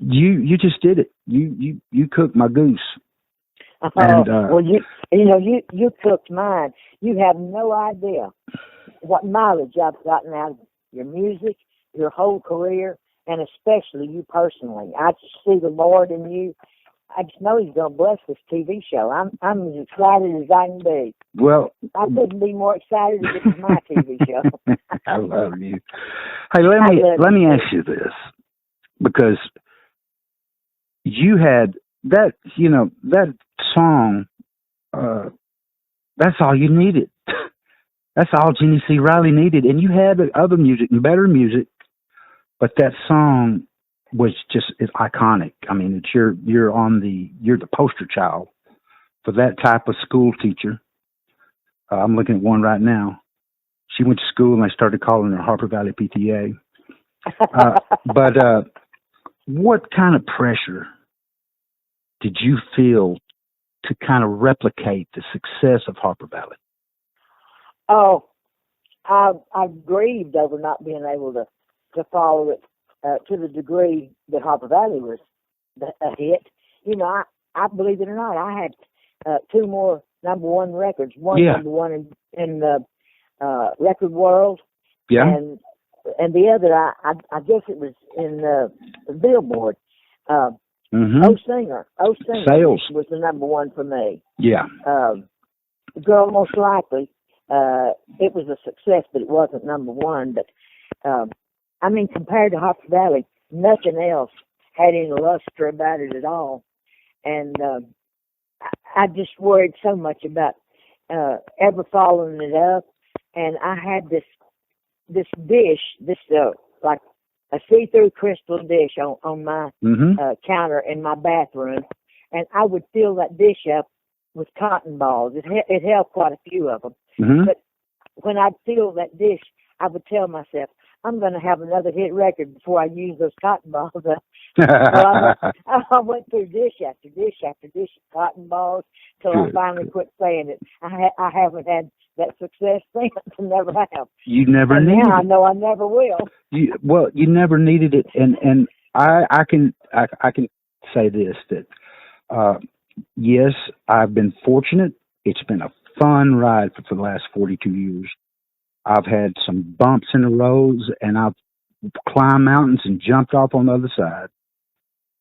you just did it. You cooked my goose. And, well, you cooked mine. You have no idea what mileage I've gotten out of your music, your whole career, and especially you personally. I just see the Lord in you. I just know He's going to bless this TV show. I'm as excited as I can be. Well, I couldn't be more excited if it was my TV show. I love you. Hey, let me ask you this, because you had that, that song. That's all you needed. That's all Jeannie C. Riley needed, and you had other music and better music, but that song was just iconic. I mean, it's you're the poster child for that type of school teacher. I'm looking at one right now. She went to school and I started calling her Harper Valley PTA. But what kind of pressure did you feel to kind of replicate the success of Harper Valley? Oh, I grieved over not being able to follow it to the degree that Harper Valley was a hit. I believe it or not, I had 2 more number 1 records. One number 1 in the record world, and the other, I guess it was in the Billboard. Oh Singer Sales was the number 1 for me. Yeah. Girl, Most Likely, it was a success, but it wasn't number 1. But I mean, compared to Harper Valley, nothing else had any luster about it at all. And I just worried so much about ever following it up. And I had this dish, like a see-through crystal dish on my counter in my bathroom, and I would fill that dish up with cotton balls. It held quite a few of them. But when I'd fill that dish, I would tell myself, I'm going to have another hit record before I use those cotton balls up. I went through dish after dish after dish of cotton balls till I finally quit saying it. I haven't had that success since. I never have. You never needed it. Now I know I never will. You never needed it, and I can say this, that yes, I've been fortunate. It's been a fun ride for the last 42 years. I've had some bumps in the roads, and I've climbed mountains and jumped off on the other side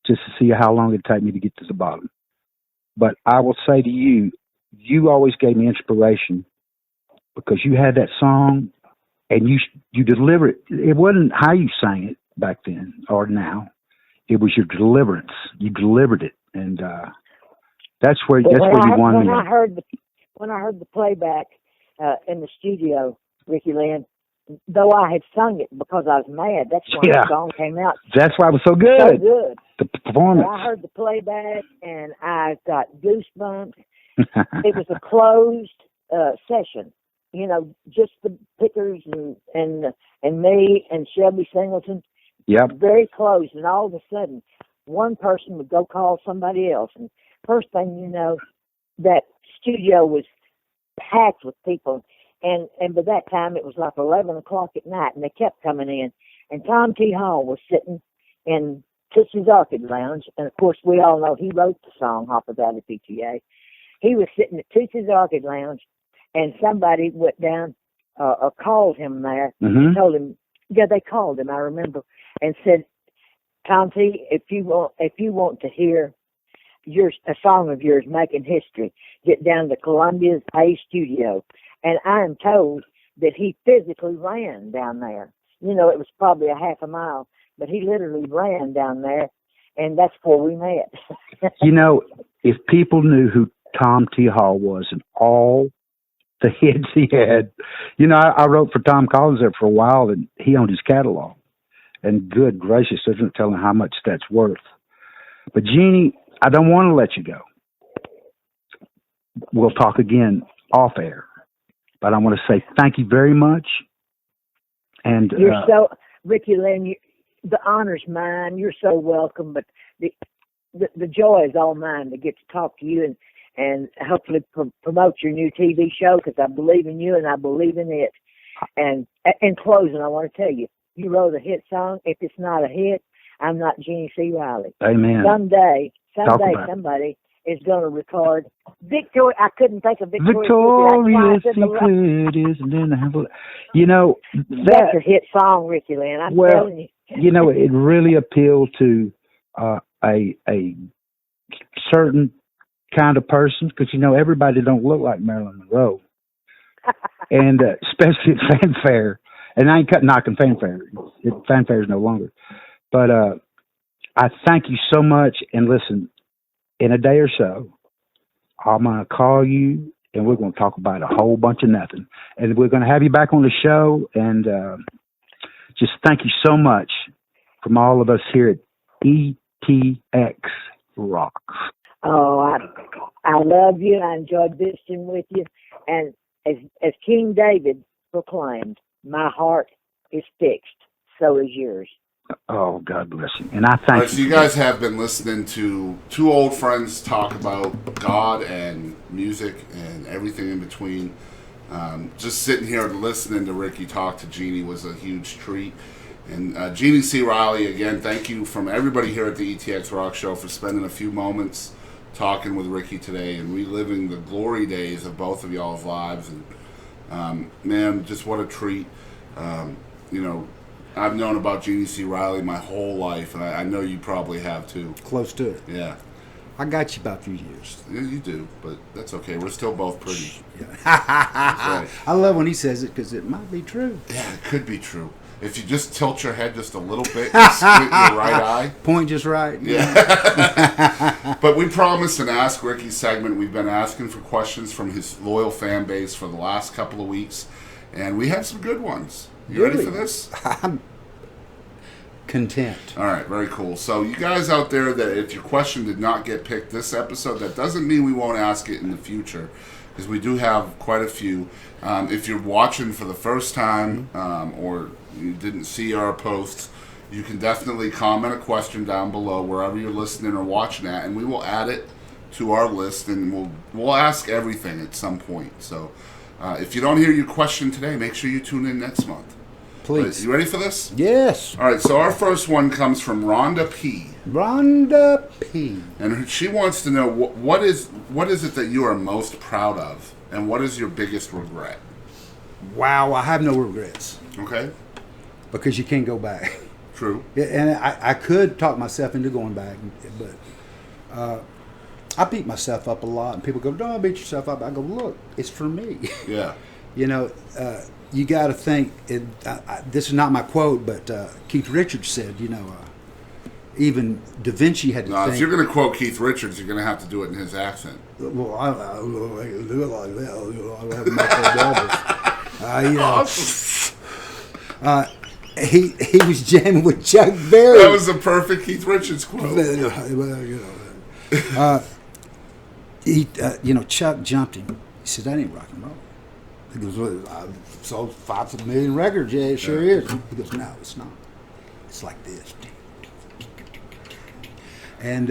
just to see how long it'd take me to get to the bottom. But I will say to you, you always gave me inspiration because you had that song and you delivered it. It wasn't how you sang it back then or now. It was your deliverance. You delivered it, and that's where you won me. When I heard the playback in the studio, Ricky Lynn, though I had sung it because I was mad, that's when the song came out. That's why it was so good. So good. The performance. I heard the playback and I got goosebumps. It was a closed session. Just the Pickers and me and Shelby Singleton. Yep. Very close, and all of a sudden, one person would go call somebody else, and first thing you know, that studio was packed with people. And by that time, it was like 11 o'clock at night, and they kept coming in. And Tom T. Hall was sitting in Tootsie's Orchid Lounge. And, of course, we all know he wrote the song, Harper Valley PTA. He was sitting at Tootsie's Orchid Lounge, and somebody went down or called him there and told him, they called him, I remember, and said, Tom T., if you want to hear a song of yours making history, get down to Columbia's A studio. And I am told that he physically ran down there. It was probably a half a mile, but he literally ran down there, and that's where we met. If people knew who Tom T. Hall was and all the hits he had, I wrote for Tom Collins there for a while, and he owned his catalog. And good gracious, doesn't tell him how much that's worth. But Jeannie, I don't want to let you go. We'll talk again off air. But I want to say thank you very much. And you're so, Ricky Lynn, the honor's mine. You're so welcome. But the joy is all mine to get to talk to you and hopefully promote your new TV show, because I believe in you and I believe in it. And in closing, I want to tell you, you wrote a hit song. If it's not a hit, I'm not Jeannie C. Riley. Amen. Someday somebody is going to record Victoria. I couldn't think of Victoria's Victoria's Secret. Secret isn't in the handle. You know, That's a hit song, Ricky Lynn. I'm telling you. You know, it really appealed to a certain kind of person, because, you know, everybody don't look like Marilyn Monroe. And especially at Fanfare. And I ain't knocking Fanfare. Fanfare is no longer. But I thank you so much. And listen, in a day or so, I'm going to call you, and we're going to talk about a whole bunch of nothing. And we're going to have you back on the show. And just thank you so much from all of us here at ETX ROCKS. Oh, I love you. I enjoyed visiting with you. And as King David proclaimed, my heart is fixed. So is yours. Oh, God bless you. And I thank All right, so you guys have been listening to two old friends talk about God and music and everything in between. Just sitting here and listening to Ricky talk to Jeannie was a huge treat. And Jeannie C. Riley, again, thank you from everybody here at the ETX ROCKS Show for spending a few moments talking with Ricky today and reliving the glory days of both of y'all's lives. And man, just what a treat. You know, I've known about Jeannie C. Riley my whole life, and I know you probably have too. Close to it. Yeah. I got you about a few years. Yeah, you do, but that's okay. We're still both pretty. Yeah. Right. I love when he says it because it might be true. Yeah, it could be true. If you just tilt your head just a little bit and squint your right eye. Point just right. Yeah. But we promised an Ask Ricky segment. We've been asking for questions from his loyal fan base for the last couple of weeks, and we have some good ones. You ready for this? I'm content. All right, very cool. So you guys out there, that if your question did not get picked this episode, that doesn't mean we won't ask it in the future, because we do have quite a few. If you're watching for the first time or you didn't see our posts, you can definitely comment a question down below wherever you're listening or watching at, and we will add it to our list, and we'll ask everything at some point. So if you don't hear your question today, make sure you tune in next month. Please. You ready for this? Yes. All right, so our first one comes from Rhonda P. Rhonda P. And she wants to know, what is it that you are most proud of, and what is your biggest regret? Wow, I have no regrets. Okay. Because you can't go back. True. Yeah, and I could talk myself into going back, but I beat myself up a lot, and people go, "Don't beat yourself up." I go, "Look, it's for me." Yeah. You know, you got to think. This is not my quote, but Keith Richards said, you know, even Da Vinci had to think. If you're going to quote Keith Richards, you're going to have to do it in his accent. Well, I have you know. He was jamming with Chuck Berry. That was a perfect Keith Richards quote. You know, Chuck jumped him. He said, "That ain't rock and roll." He goes, "Well, I've sold 5 million records." Yeah, it sure is. He goes, "No, it's not. It's like this." And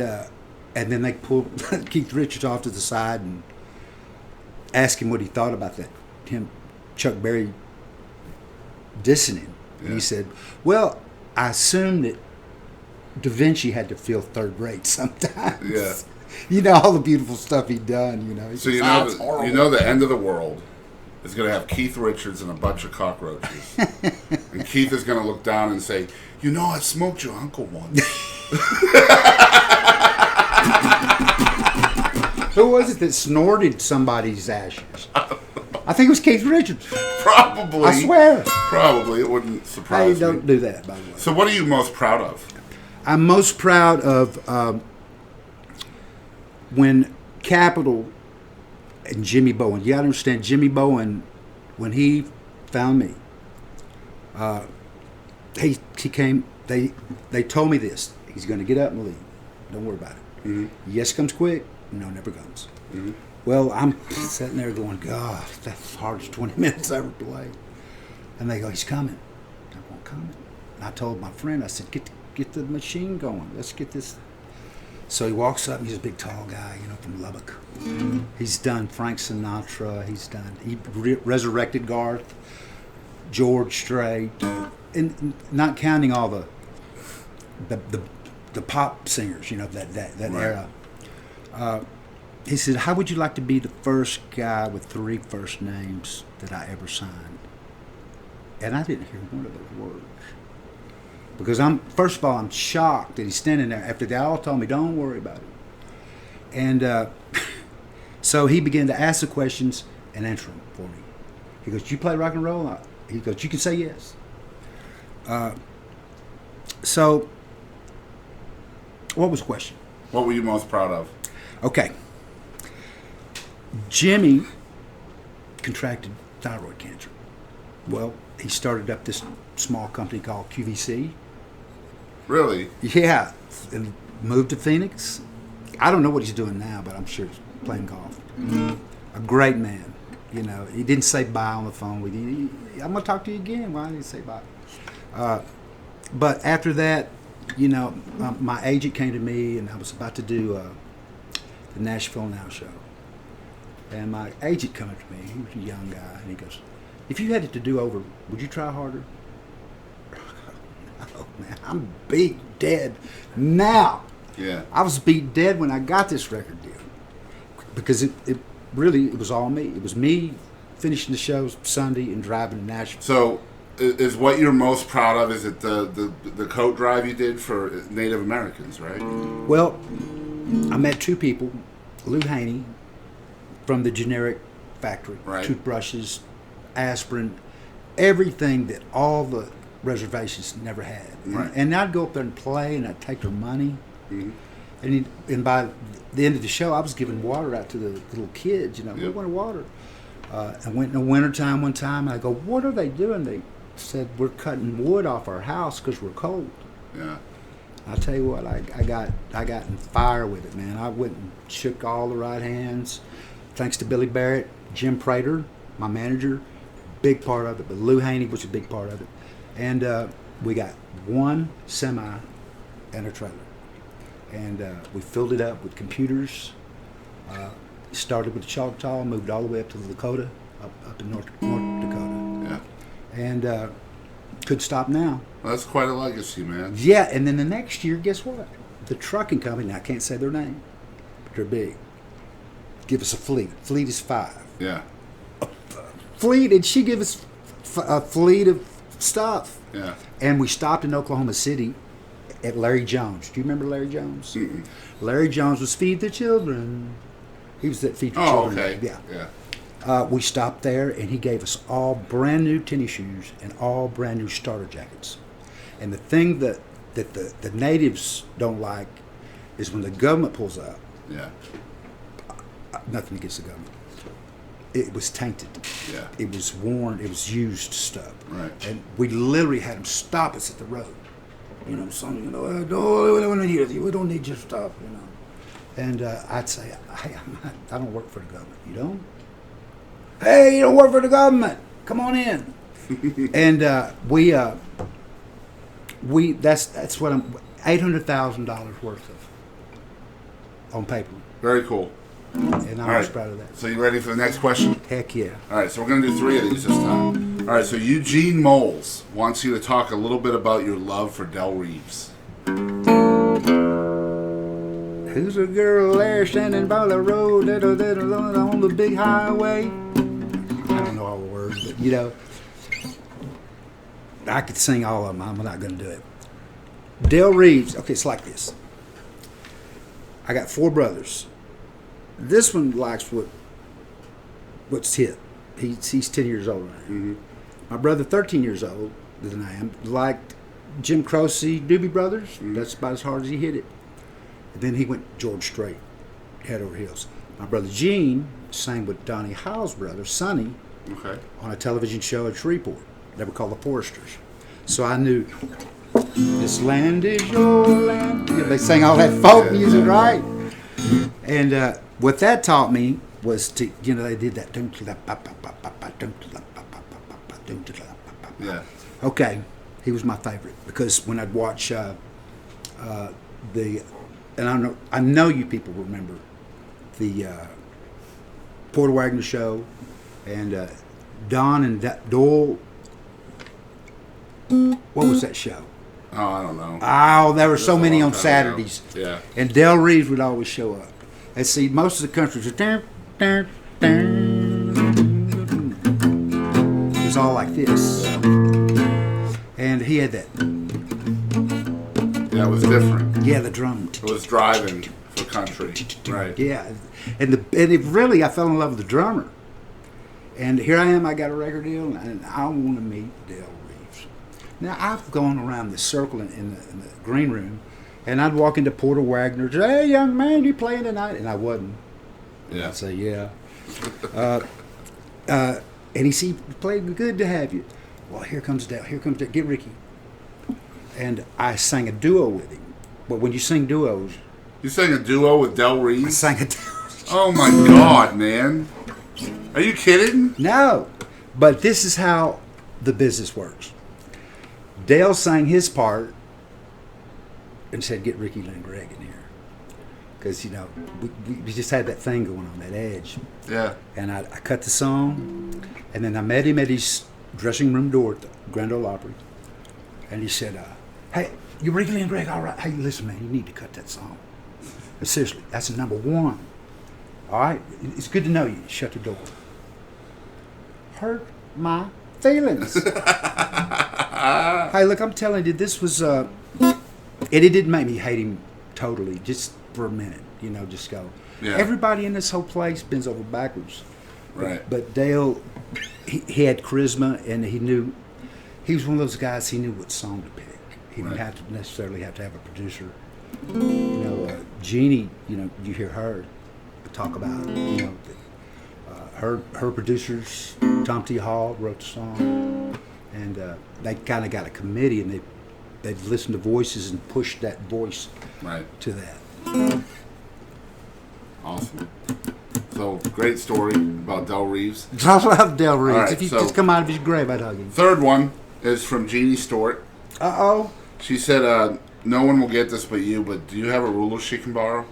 then they pulled Keith Richards off to the side and asked him what he thought about that. Chuck Berry dissing him. And he said, "Well, I assumed that Da Vinci had to feel third rate sometimes." Yeah. You know, all the beautiful stuff he'd done, you know. So you know the end of the world is going to have Keith Richards and a bunch of cockroaches. And Keith is going to look down and say, "You know, I smoked your uncle once." Who was it that snorted somebody's ashes? I think it was Keith Richards. Probably. I swear. Probably. It wouldn't surprise Hey, me. don't do that, by the way. So what are you most proud of? I'm most proud of when Capitol and Jimmy Bowen. You got to understand, Jimmy Bowen, when he found me, he came. They told me this: he's going to get up and leave. Don't worry about it. Mm-hmm. Yes comes quick. No, never comes. Mm-hmm. Well, I'm sitting there going, "God, that's the hardest 20 minutes I ever played." And they go, "He's coming." I won't come. And I told my friend, I said, "Get the machine going. Let's get this." So he walks up. He's a big, tall guy, you know, from Lubbock. Mm-hmm. He's done Frank Sinatra. He resurrected Garth, George Strait, and not counting all the pop singers, you know, that right. era. he said, how would you like to be the first guy with 3 first names that I ever signed? And I didn't hear one of those words. Because first of all, I'm shocked that he's standing there after they all told me, don't worry about it. And so he began to ask the questions and answer them for me. He goes, you play rock and roll? He goes, you can say yes. So, what was the question? What were you most proud of? Okay. Jimmy contracted thyroid cancer. Well, he started up this small company called QVC. Really? Yeah, and moved to Phoenix. I don't know what he's doing now, but I'm sure he's playing golf. A great man. You know, he didn't say bye on the phone with you. I'm going to talk to you again. Why didn't he say bye? But after that, you know, my agent came to me, and I was about to do the Nashville Now show. And my agent came up to me. He was a young guy, and he goes, if you had it to do over, would you try harder? Oh, man, I'm beat dead now. Yeah. I was beat dead when I got this record deal. Because it was all me. It was me finishing the shows Sunday and driving to Nashville. So, is what you're most proud of, is it the coat drive you did for Native Americans, right? Well, I met 2 people, Lou Haney from the generic factory, Right. toothbrushes, aspirin, everything that all the reservations never had. Right. And I'd go up there and play, and I'd take their money. Mm-hmm. And by the end of the show, I was giving water out to the little kids, you know, we wanted water. I went in the wintertime one time, and I go, what are they doing? They said, we're cutting wood off our house because we're cold. Yeah. I'll tell you what, I got in fire with it, man. I went and shook all the right hands. Thanks to Billy Barrett, Jim Prater, my manager, big part of it, but Lou Haney was a big part of it. And we got 1 semi and a trailer. And we filled it up with computers. Started with the Choctaw, moved all the way up to the Dakota, up in North Dakota. Yeah. And could stop now. Well, that's quite a legacy, man. Yeah, and then the next year, guess what? The trucking company, now I can't say their name, but they're big. Give us a fleet. Fleet is 5. Yeah. Fleet, and she gave us a fleet of stuff. Yeah. And we stopped in Oklahoma City at Larry Jones. Do you remember Larry Jones? Mm-mm. Larry Jones was Feed the Children. He was that Feed the Oh, Children. okay. Yeah. We stopped there, and he gave us all brand new tennis shoes and all brand new starter jackets. And the thing that the natives don't like is when the government pulls up. Yeah. Nothing against the government. It was tainted. Yeah. It was worn. It was used stuff. Right. And we literally had them stop us at the road. You know, son, you know, we don't need your stuff, you know. And I'd say, I don't work for the government. You don't? Hey, you don't work for the government. Come on in. And that's what I'm, $800,000 worth of on paper. Very cool. And I'm All just right. proud of that. So you ready for the next question? Heck yeah. All right, so we're going to do 3 of these this time. All right, so Eugene Moles wants you to talk a little bit about your love for Del Reeves. Who's a girl there standing by the road on the big highway? I don't know all the words, but you know, I could sing all of them. I'm not going to do it. Del Reeves. Okay, it's like this. I got 4 brothers. This one likes what's hip. He's 10 years older than I am. Mm-hmm. My brother, 13 years older than I am, liked Jim Croce, Doobie Brothers. Mm-hmm. That's about as hard as he hit it. And then he went George Strait, head over heels. My brother Gene sang with Donnie Howe's brother, Sonny, on a television show at Shreveport. They were called the Foresters. So I knew, this land is your land. You know, they sang all that folk music, right? And what that taught me was to, you know, they did that. Yeah. Okay, he was my favorite because when I'd watch and I know you people remember the Porter Wagner show and Don and Doyle. What was that show? Oh, I don't know. Oh, there were That's so a many long on time Saturdays. ago. Yeah. And Del Reeves would always show up. And see, most of the countries are it was all like this. And he had that. Yeah, it was different. Yeah, the drum. It was driving for country. Right. Yeah. And it really, I fell in love with the drummer. And here I am, I got a record deal, and I want to meet Dale Reeves. Now, I've gone around the circle in the green room, and I'd walk into Porter Wagner's, hey, young man, you playing tonight? And I wasn't. Yeah. I'd say, yeah. And he said, played good to have you. Well, here comes Dale, get Ricky. And I sang a duo with him. But when you sing duos... You sang a duo with Del I Reeves? sang a duo. Oh, my God, man. Are you kidding? No. But this is how the business works. Dale sang his part and said, get Ricky Lynn Gregg in here. Because, you know, we just had that thing going on, that edge. Yeah. And I cut the song, and then I met him at his dressing room door at the Grand Ole Opry. And he said, hey, you Ricky Lynn Gregg, all right. Hey, listen, man, you need to cut that song. But seriously, that's the number one. All right? It's good to know you. Shut the door. Hurt my feelings. Hey, look, I'm telling you, this was, and it didn't make me hate him totally, just for a minute, you know, just go. Yeah. Everybody in this whole place bends over backwards. Right. But Dale, he had charisma, and he was one of those guys, he knew what song to pick. He didn't have to necessarily have to have a producer. You know, Jeannie, you know, you hear her talk about, you know, her producers, Tom T. Hall wrote the song, and they kind of got a committee, and they'd listen to voices and push that voice to that. Awesome. So, great story about Del Reeves. I love Del Reeves. Right, if he so- just come out of his grave, I'd hug him. Third one is from Jeannie Stewart. Uh-oh. She said, no one will get this but you, but do you have a ruler she can borrow?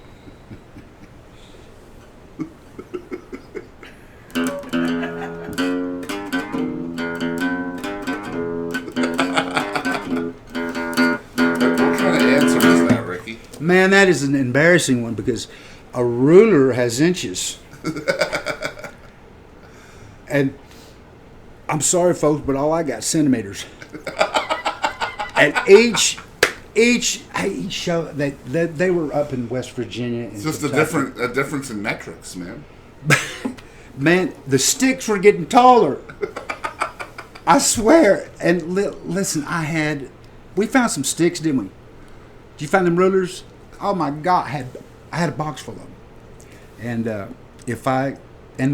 What kind of answer is that, Ricky? Man, that is an embarrassing one because a ruler has inches. And I'm sorry, folks, but all I got centimeters. And each show they were up in West Virginia. It's just a difference in metrics, man. Man, the sticks were getting taller. I swear. And listen, we found some sticks, didn't we? Did you find them rulers? Oh my God, I had a box full of them. And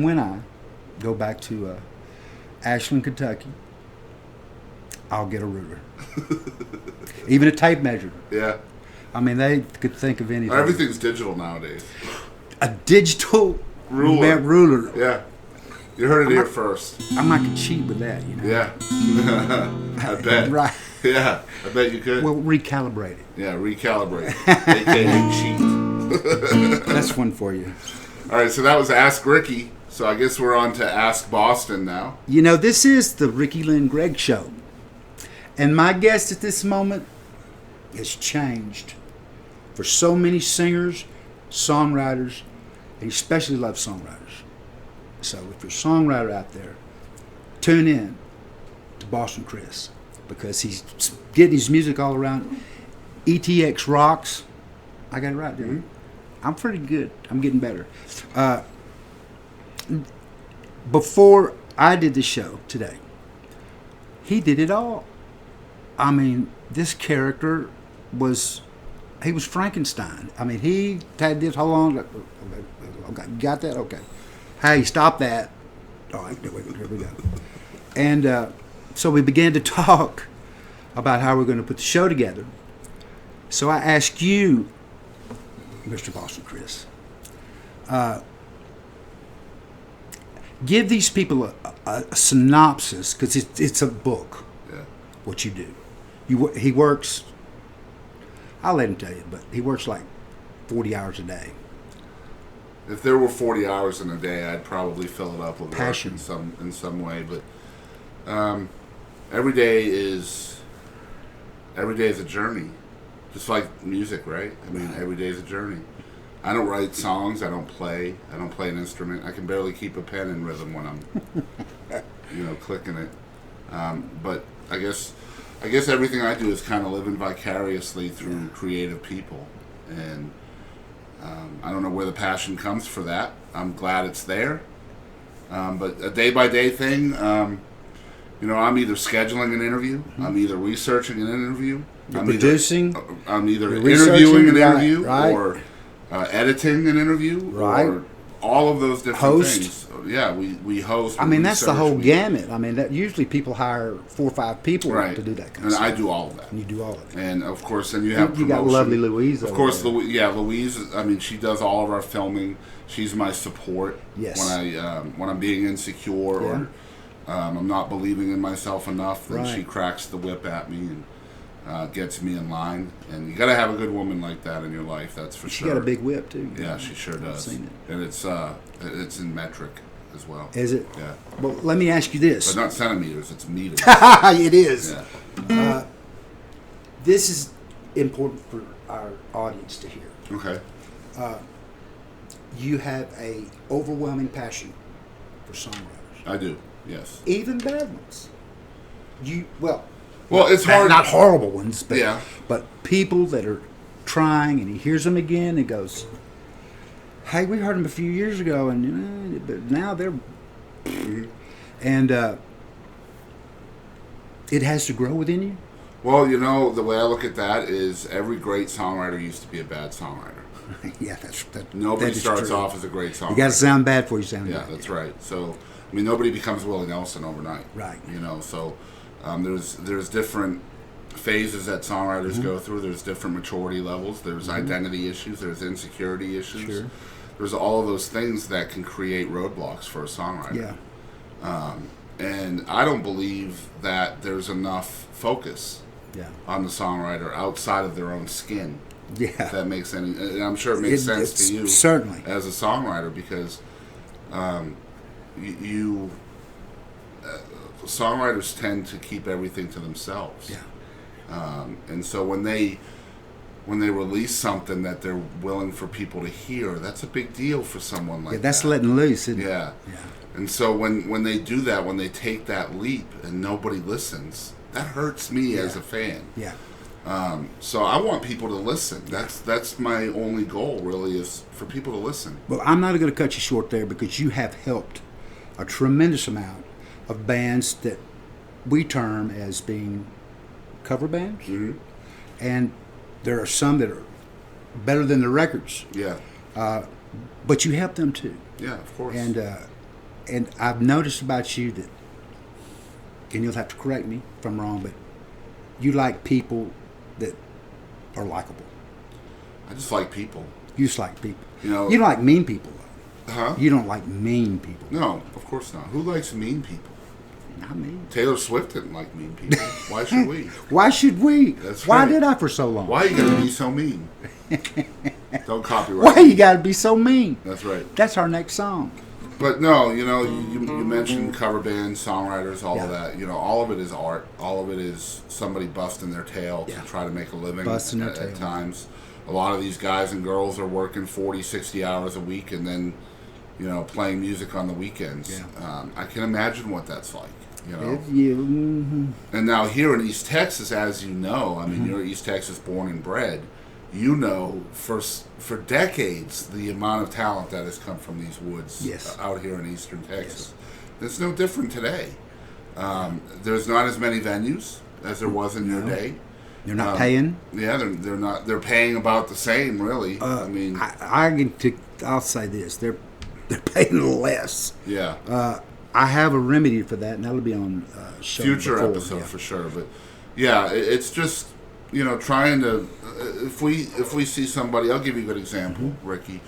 when I go back to Ashland, Kentucky, I'll get a ruler. Even a tape measure. Yeah. I mean, they could think of anything. Everything's digital nowadays. A digital ruler. Yeah. You heard it here first. I might could cheat with that, you know. Yeah. I bet. Right. Yeah. I bet you could. We'll recalibrate it. Yeah, recalibrate. AKA cheat. That's one for you. All right, so that was Ask Ricky. So I guess we're on to Ask Boston now. You know, this is the Ricky Lynn Gregg Show. And my guest at this moment has changed for so many singers, songwriters, and especially love songwriters. So if you're a songwriter out there, tune in to Boston Chris because he's getting his music all around. ETX ROCKS. I got it right, didn't I? I'm pretty good. I'm getting better. Before I did the show today, he did it all. I mean, this character was Frankenstein. I mean, he had this whole on. Okay, got that? Okay. Hey, stop that. All right, here we go. And so we began to talk about how we're going to put the show together. So I asked you, Mr. Boston Chris, give these people a synopsis, because it's a book, what you do. He works, I'll let him tell you, but he works like 40 hours a day. If there were 40 hours in a day, I'd probably fill it up with Passion. work in some way. But every day is a journey, just like music, right? I mean, every day is a journey. I don't write songs. I don't play an instrument. I can barely keep a pen in rhythm when I'm, clicking it. But I guess everything I do is kind of living vicariously through creative people, and I don't know where the passion comes for that. I'm glad it's there, but a day-by-day thing. I'm either scheduling an interview, I'm either researching an interview, Producing. I'm either You're interviewing an researching, interview right. or editing an interview, Right. or all of those different Host. things. Yeah, we host. I we mean, that's the research, whole we- gamut. I mean, that usually people hire 4 or 5 people Right. to do that kind And of stuff. I do all of that. And you do all of it. And of course, then you have You got promotion. lovely Louise Of over course, there. Louise. I mean, she does all of our filming. She's my support. Yes. When I'm being insecure or I'm not believing in myself enough, then Right. she cracks the whip at me and gets me in line. And you got to have a good woman like that in your life. That's for She sure. got a big whip, too. Yeah, she sure does. I've seen it. And it's in metric as well. Is it? Yeah. Well, let me ask you this. But not centimeters. It's meters. It is. Yeah. This is important for our audience to hear. Okay. You have a overwhelming passion for songwriters, I do. Yes. even bad ones. Well, It's hard. not horrible ones, but Yeah. but people that are trying, and he hears them again and goes, "Hey, we heard them a few years ago, and but now they're," and it has to grow within you. Well, the way I look at that is every great songwriter used to be a bad songwriter. Yeah, that. Nobody that is starts true. off as a great songwriter. You got to sound bad before you sound Yeah, good. that's right. So, I mean, nobody becomes Willie Nelson overnight. Right. So there's different phases that songwriters Mm-hmm. go through. There's different maturity levels. There's identity issues. There's insecurity issues. Sure. There's all of those things that can create roadblocks for a songwriter. Yeah, And I don't believe that there's enough focus yeah, on the songwriter outside of their own skin. yeah. If that makes any, and I'm sure it makes sense it's to you certainly. as a songwriter, because songwriters tend to keep everything to themselves. Yeah. And so when they release something that they're willing for people to hear, that's a big deal for someone like Yeah, that's that. letting loose, isn't it? Yeah. Yeah. And so when they do that, when they take that leap and nobody listens, that hurts me as a fan. Yeah. So I want people to listen. That's my only goal, really, is for people to listen. Well, I'm not going to cut you short there because you have helped a tremendous amount of bands that we term as being cover bands. Mm-hmm. And there are some that are better than the records, Yeah. but you help them too. Yeah, of course. And I've noticed about you that, and you'll have to correct me if I'm wrong, but you like people that are likable. I just like people. You just like people. You know- you don't like mean people, though. Huh? You don't like mean people. No, of course not. Who likes mean people? Not mean. Taylor Swift didn't like mean people. Why should we? Why should we? That's Why right. did I for so long? Why you gotta be so mean? Don't copyright. Why me. you got to be so mean? That's right. That's our next song. But no, you mentioned cover bands, songwriters, all of Yeah. that. All of it is art. All of it is somebody busting their tail Yeah. to try to make a living Busting their at tail. times. A lot of these guys and girls are working 40, 60 hours a week and then, playing music on the weekends. Yeah. I can imagine what that's like, If you, And now here in East Texas, as you know, I mean, you're East Texas born and bred. For decades, the amount of talent that has come from these woods Yes. out here in Eastern Texas. It's no different today. There's not as many venues as there was in your day. They're not paying. Yeah, they're not. They're paying about the same, really. I mean, I'll say this: they're paying less. yeah. I have a remedy for that, and that'll be on show Future before, episode yeah. for sure. But yeah, it's just trying to. If we see somebody, I'll give you a good example, Ricky.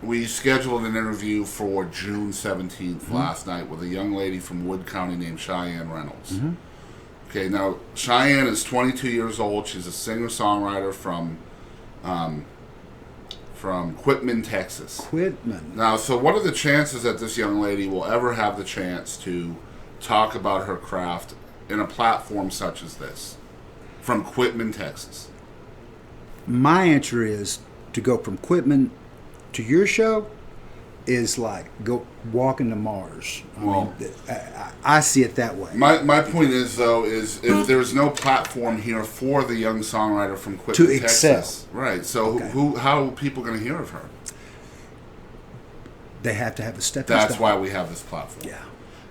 We scheduled an interview for June 17th last night with a young lady from Wood County named Jeanne Reynolds. Okay, now Jeanne is 22 years old. She's a singer-songwriter from Quitman, Texas. Quitman. Now, so what are the chances that this young lady will ever have the chance to talk about her craft in a platform such as this? From Quitman, Texas. My answer is to go from Quitman to your show is like go walking to Mars. I see it that way. My point is, though, is if there's no platform here for the young songwriter from Quitman, To Texas, excel. right? So how are people going to hear of her? They have to have a stepping That's stone. why we have this platform. Yeah.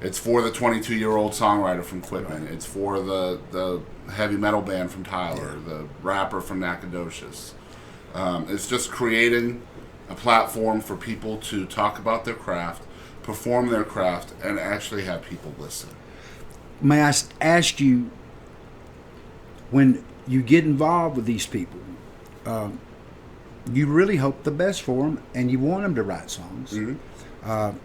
It's for the 22-year-old songwriter from Quitman. Right. It's for the heavy metal band from Tyler, the rapper from Nacogdoches. It's just creating a platform for people to talk about their craft, perform their craft, and actually have people listen. May I ask you, when you get involved with these people, you really hope the best for them, and you want them to write songs. Mm-hmm.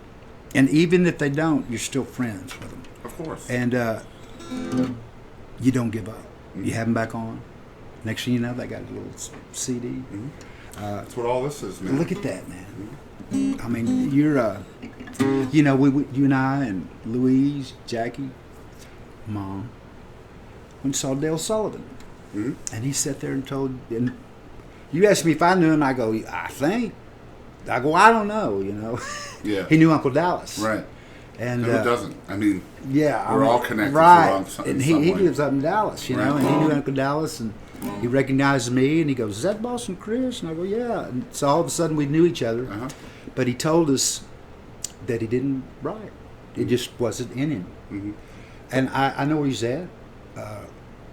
And even if they don't, you're still friends with them. Of course. And you don't give up. Mm-hmm. You have them back on. Next thing you know, they got a little CD. Mm-hmm. That's what all this is, man. Look at that, man. I mean, you're, you and I and Louise, Jackie, Mom, went and saw Dale Sullivan. Mm-hmm. And he sat there and told, and you asked me if I knew him, I go, I think. I go, I don't know, Yeah. He knew Uncle Dallas. Right. And who doesn't? I mean, yeah, we're all connected. Right. Some And he way. lives up in Dallas, Right. and he knew Uncle Dallas, and he recognized me, and he goes, "Is that Boston Chris?" And I go, "Yeah." And so all of a sudden we knew each other, but he told us that he didn't write. It just wasn't in him. Mm-hmm. And I know where he's at.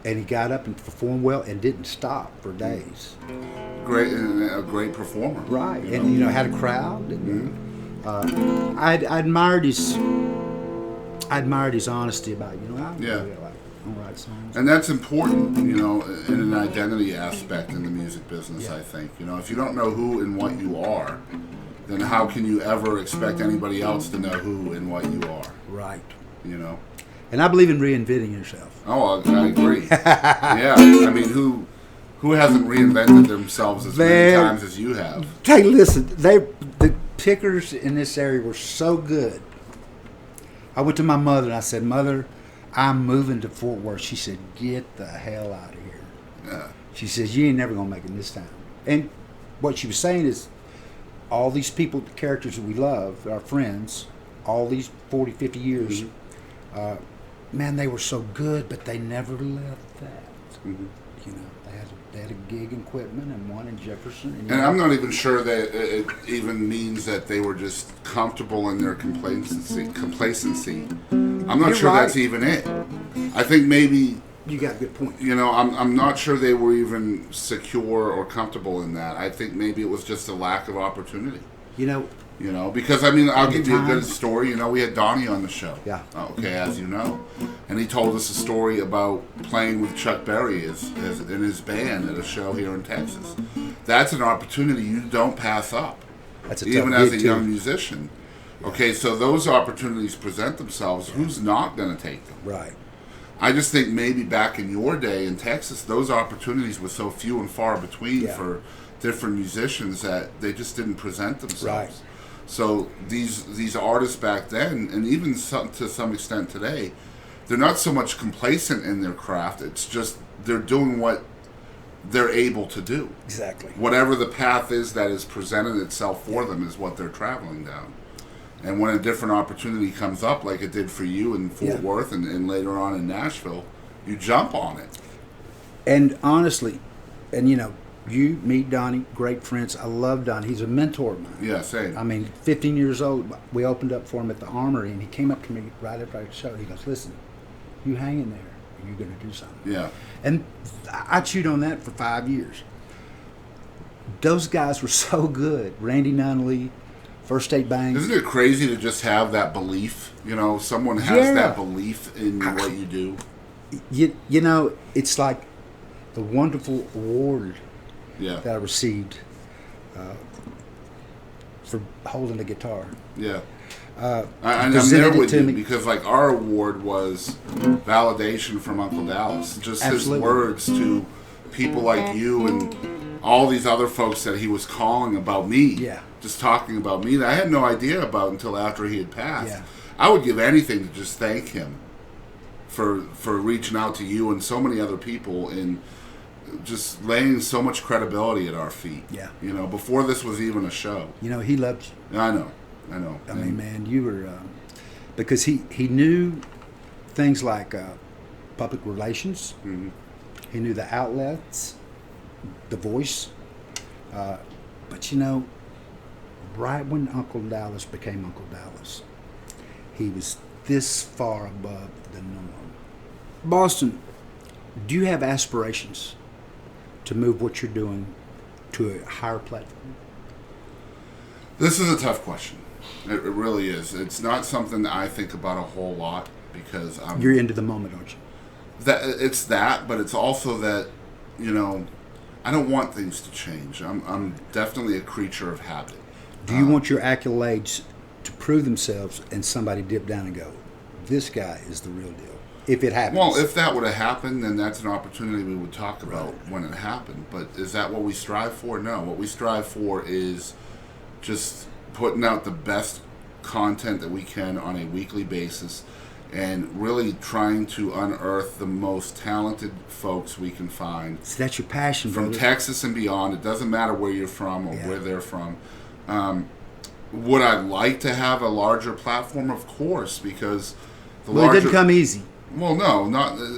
And he got up and performed well and didn't stop for days. A great performer. Right. And had a crowd. And, I admired his honesty about I don't write songs. And that's important, in an identity aspect in the music business, I think. If you don't know who and what you are, then how can you ever expect anybody else to know who and what you are? Right. And I believe in reinventing yourself. Oh, I agree. Yeah. I mean, who hasn't reinvented themselves as many times as you have? Hey, listen, the pickers in this area were so good. I went to my mother and I said, "Mother, I'm moving to Fort Worth." She said, "Get the hell out of here." Yeah. She says, "You ain't never going to make it this time." And what she was saying is, all these people, the characters that we love, our friends, all these 40, 50 years, man, they were so good, but they never left that. Mm-hmm. They had a gig in Quitman and one in Jefferson. And I'm not even sure that it even means that they were just comfortable in their complacency. I'm not You're sure right. that's even it. I think maybe, You got a good point. I'm not sure they were even secure or comfortable in that. I think maybe it was just a lack of opportunity. Because I'll give you a good story. We had Donnie on the show. Yeah. Okay, as you know, and he told us a story about playing with Chuck Berry as in his band at a show here in Texas. That's an opportunity you don't pass up, That's a even tough as a gig, young too. musician. Okay, so those opportunities present themselves. Who's not going to take them? Right. I just think maybe back in your day in Texas, those opportunities were so few and far between for different musicians that they just didn't present themselves. Right. So these artists back then, and even to some extent today, they're not so much complacent in their craft. It's just they're doing what they're able to do. Exactly. Whatever the path is that is presented itself for them is what they're traveling down. And when a different opportunity comes up, like it did for you in Fort Worth and later on in Nashville, you jump on it. And honestly, you, me, Donnie, great friends. I love Donnie. He's a mentor of mine. Yeah, same. I mean, 15 years old, we opened up for him at the Armory, and he came up to me right after I showed. He goes, "Listen, you hang in there, and you're going to do something." Yeah. And I chewed on that for 5 years. Those guys were so good. Randy Nunley, First State Bank. Isn't it crazy to just have that belief? Someone has that belief in what you do. It's like the wonderful award that I received for holding the guitar. Yeah. I'm presented there it with to you me. because our award was validation from Uncle Dallas. Just Absolutely. his words to people like you and all these other folks that he was calling about me. Yeah. Just talking about me that I had no idea about until after he had passed. Yeah. I would give anything to just thank him for reaching out to you and so many other people in just laying so much credibility at our feet. Yeah. You know, before this was even a show. You know, he loved you. I know. I mean, man, you were because he knew things like public relations. Mm-hmm. He knew the outlets, the voice. But you know, right when Uncle Dallas became Uncle Dallas, he was this far above the norm. Boston, do you have aspirations to move what you're doing to a higher platform? This is a tough question. It really is. It's not something that I think about a whole lot because You're into the moment, aren't you? It's that, but it's also that, you know, I don't want things to change. I'm definitely a creature of habit. Do you want your accolades to prove themselves and somebody dip down and go, this guy is the real deal? If it happens. Well, if that would have happened, then that's an opportunity we would talk about when it happened. But is that what we strive for? No. What we strive for is just putting out the best content that we can on a weekly basis and really trying to unearth the most talented folks we can find. So that's your passion, From brother. Texas and beyond. It doesn't matter where you're from or where they're from. Would I like to have a larger platform? Of course, because the Well, larger... it didn't come easy. Well, no,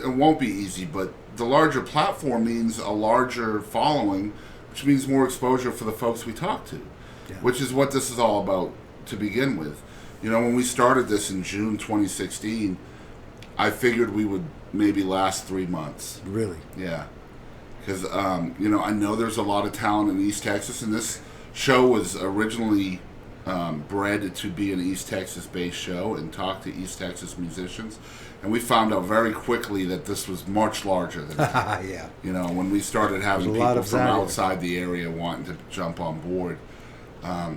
it won't be easy, but the larger platform means a larger following, which means more exposure for the folks we talk to, which is what this is all about to begin with. You know, when we started this in June 2016, I figured we would maybe last 3 months. Really? Yeah. Because, you know, I know there's a lot of talent in East Texas, and this show was originally bred to be an East Texas-based show and talk to East Texas musicians. And we found out very quickly that this was much larger than that. Yeah. You know, when we started having There's a lot people of from value. outside the area wanting to jump on board.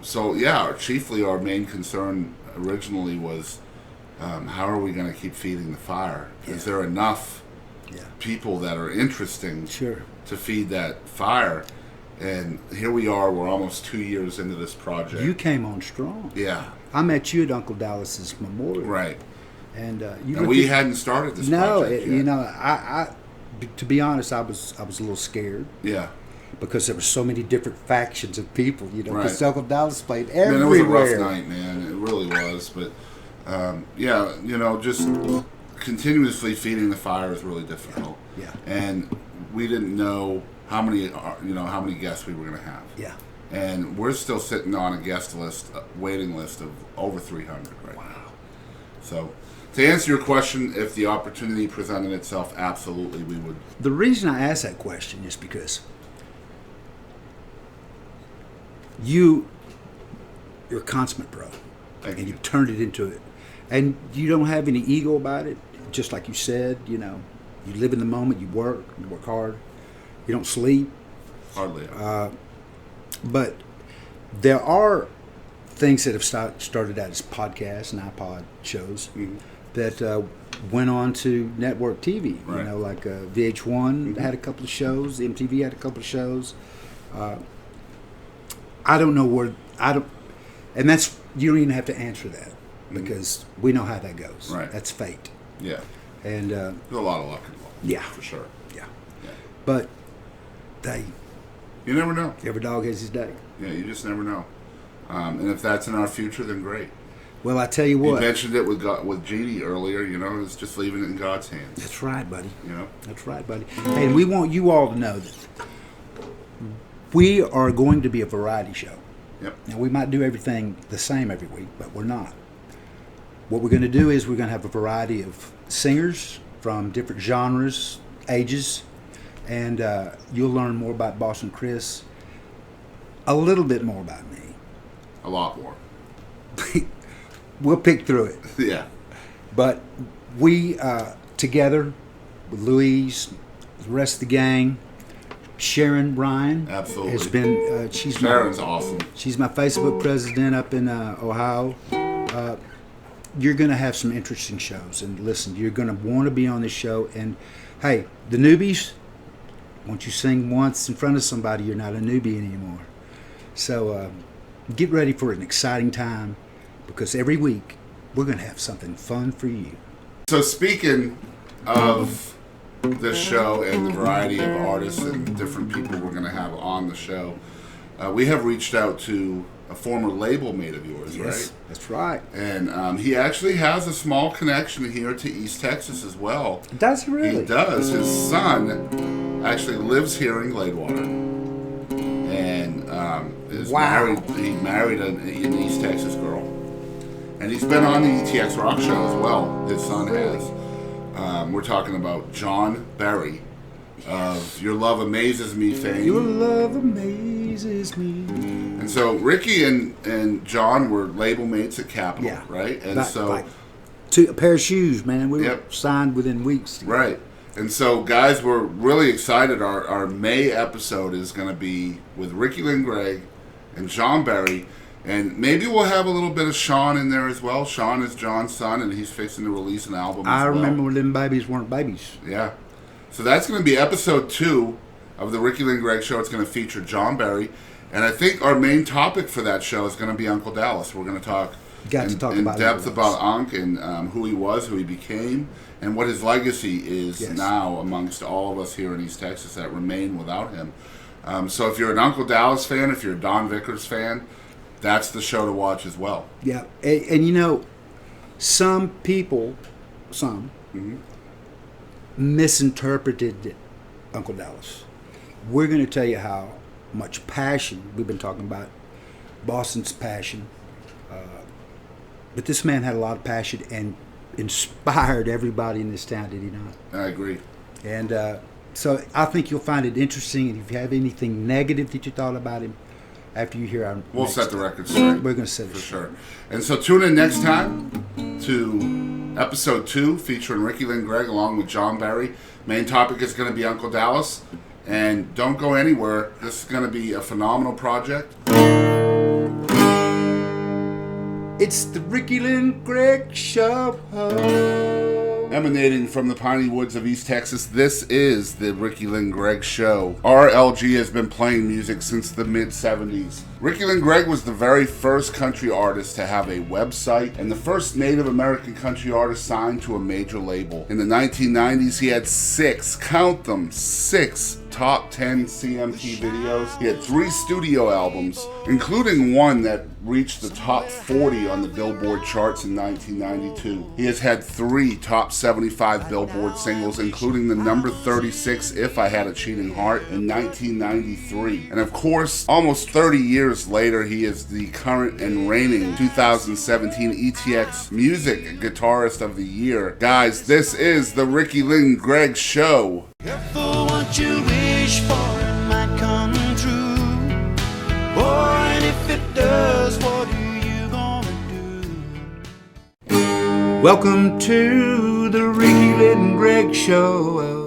So, yeah, chiefly our main concern originally was how are we going to keep feeding the fire? Is there enough people that are interesting to feed that fire? And here we are, we're almost 2 years into this project. You came on strong. Yeah. I met you at Uncle Dallas's memorial. Right. And And we hadn't started this project yet. you know, I to be honest, I was a little scared. Yeah. Because there were so many different factions of people, you know. Because Right. Uncle Dallas played Man, everywhere. it was a rough night, man. It really was. But, yeah, you know, just continuously feeding the fire is really difficult. Yeah. And we didn't know how many guests we were going to have. Yeah. And we're still sitting on a guest list, waiting list of over 300 right now. So, to answer your question, if the opportunity presented itself, absolutely we would. The reason I ask that question is because you're a consummate pro. Thank and you. you've turned it into it. And you don't have any ego about it. Just like you said, you know, you live in the moment, you work hard, you don't sleep. Hardly. But there are things that have started out as podcasts and iPod shows that went on to network TV. Right. You know, like VH1 had a couple of shows, MTV had a couple of shows. I don't know where and that's you don't even have to answer that because we know how that goes. Right. That's fate. Yeah. And There's a lot of luck involved. Yeah. For sure. yeah, Yeah. but You never know. every dog has his day. Yeah, you just never know. And if that's in our future, then great. Well, I tell you You what. mentioned it with Jeannie earlier. You know, it's just leaving it in God's hands. That's right, buddy. You know. That's right, buddy. Hey, and we want you all to know that we are going to be a variety show. Yep. Now, we might do everything the same every week, but we're not. What we're going to do is we're going to have a variety of singers from different genres, ages, and you'll learn more about Boston Chris, a little bit more about me. A lot more. We'll pick through it. Yeah. But we, together with Louise, the rest of the gang, Sharon Ryan Absolutely. has been. She's Sharon's awesome. She's my Facebook president up in Ohio. You're going to have some interesting shows, and listen, you're going to want to be on this show. And hey, the newbies, once you sing once in front of somebody, you're not a newbie anymore. So get ready for an exciting time, because every week we're going to have something fun for you. So speaking of this show and the variety of artists and different people we're going to have on the show, we have reached out to a former label mate of yours, right? That's right. And he actually has a small connection here to East Texas as well. Does he really? He does. His son actually lives here in Gladewater, and is married. He married an East Texas girl, and he's been on the ETX ROCKS Show as well. His son has. We're talking about John Berry of Your Love Amazes Me fame. Your love amazes me. And so Ricky and John were label mates at Capitol, right? And like a pair of shoes, man. We were signed within weeks. Right. And so, guys, we're really excited. Our May episode is going to be with Ricky Lynn Gregg and John Berry. And maybe we'll have a little bit of Sean in there as well. Sean is John's son, and he's fixing to release an album as well. I remember when them babies weren't babies. Yeah. So that's going to be episode 2 of the Ricky Lynn Gregg Show. It's going to feature John Berry. And I think our main topic for that show is going to be Uncle Dallas. We're going to talk in depth about Unc and who he was, who he became, and what his legacy is now amongst all of us here in East Texas that remain without him. So if you're an Uncle Dallas fan, if you're a Don Vickers fan, that's the show to watch as well. Yeah, and you know, some people, misinterpreted Uncle Dallas. We're going to tell you how much passion, we've been talking about Boston's passion, but this man had a lot of passion and inspired everybody in this town, did he not? I agree. And so I think you'll find it interesting, and if you have anything negative that you thought about him, after you hear our we'll set the record straight. We're going to set it for sure. And so tune in next time to episode 2 featuring Ricky Lynn Gregg along with John Berry. Main topic is going to be Uncle Dallas. And don't go anywhere. This is going to be a phenomenal project. It's the Ricky Lynn Gregg Show. Emanating from the piney woods of East Texas, this is the Ricky Lynn Gregg Show. RLG has been playing music since the mid-70s. Ricky Lynn Gregg was the very first country artist to have a website and the first Native American country artist signed to a major label. In the 1990s, he had 6 top 10 CMT videos. He had 3 studio albums, including one that reached the top 40 on the Billboard charts in 1992. He has had 3 top 75 Billboard singles, including the number 36 If I Had a Cheating Heart in 1993. And of course, almost 30 years later, he is the current and reigning 2017 ETX Music Guitarist of the Year. Guys, this is the Ricky Lynn Gregg Show. Careful what you wish for, it might come true. Oh, and if it does, what are you gonna do? Welcome to the Ricky Lynn Gregg Show.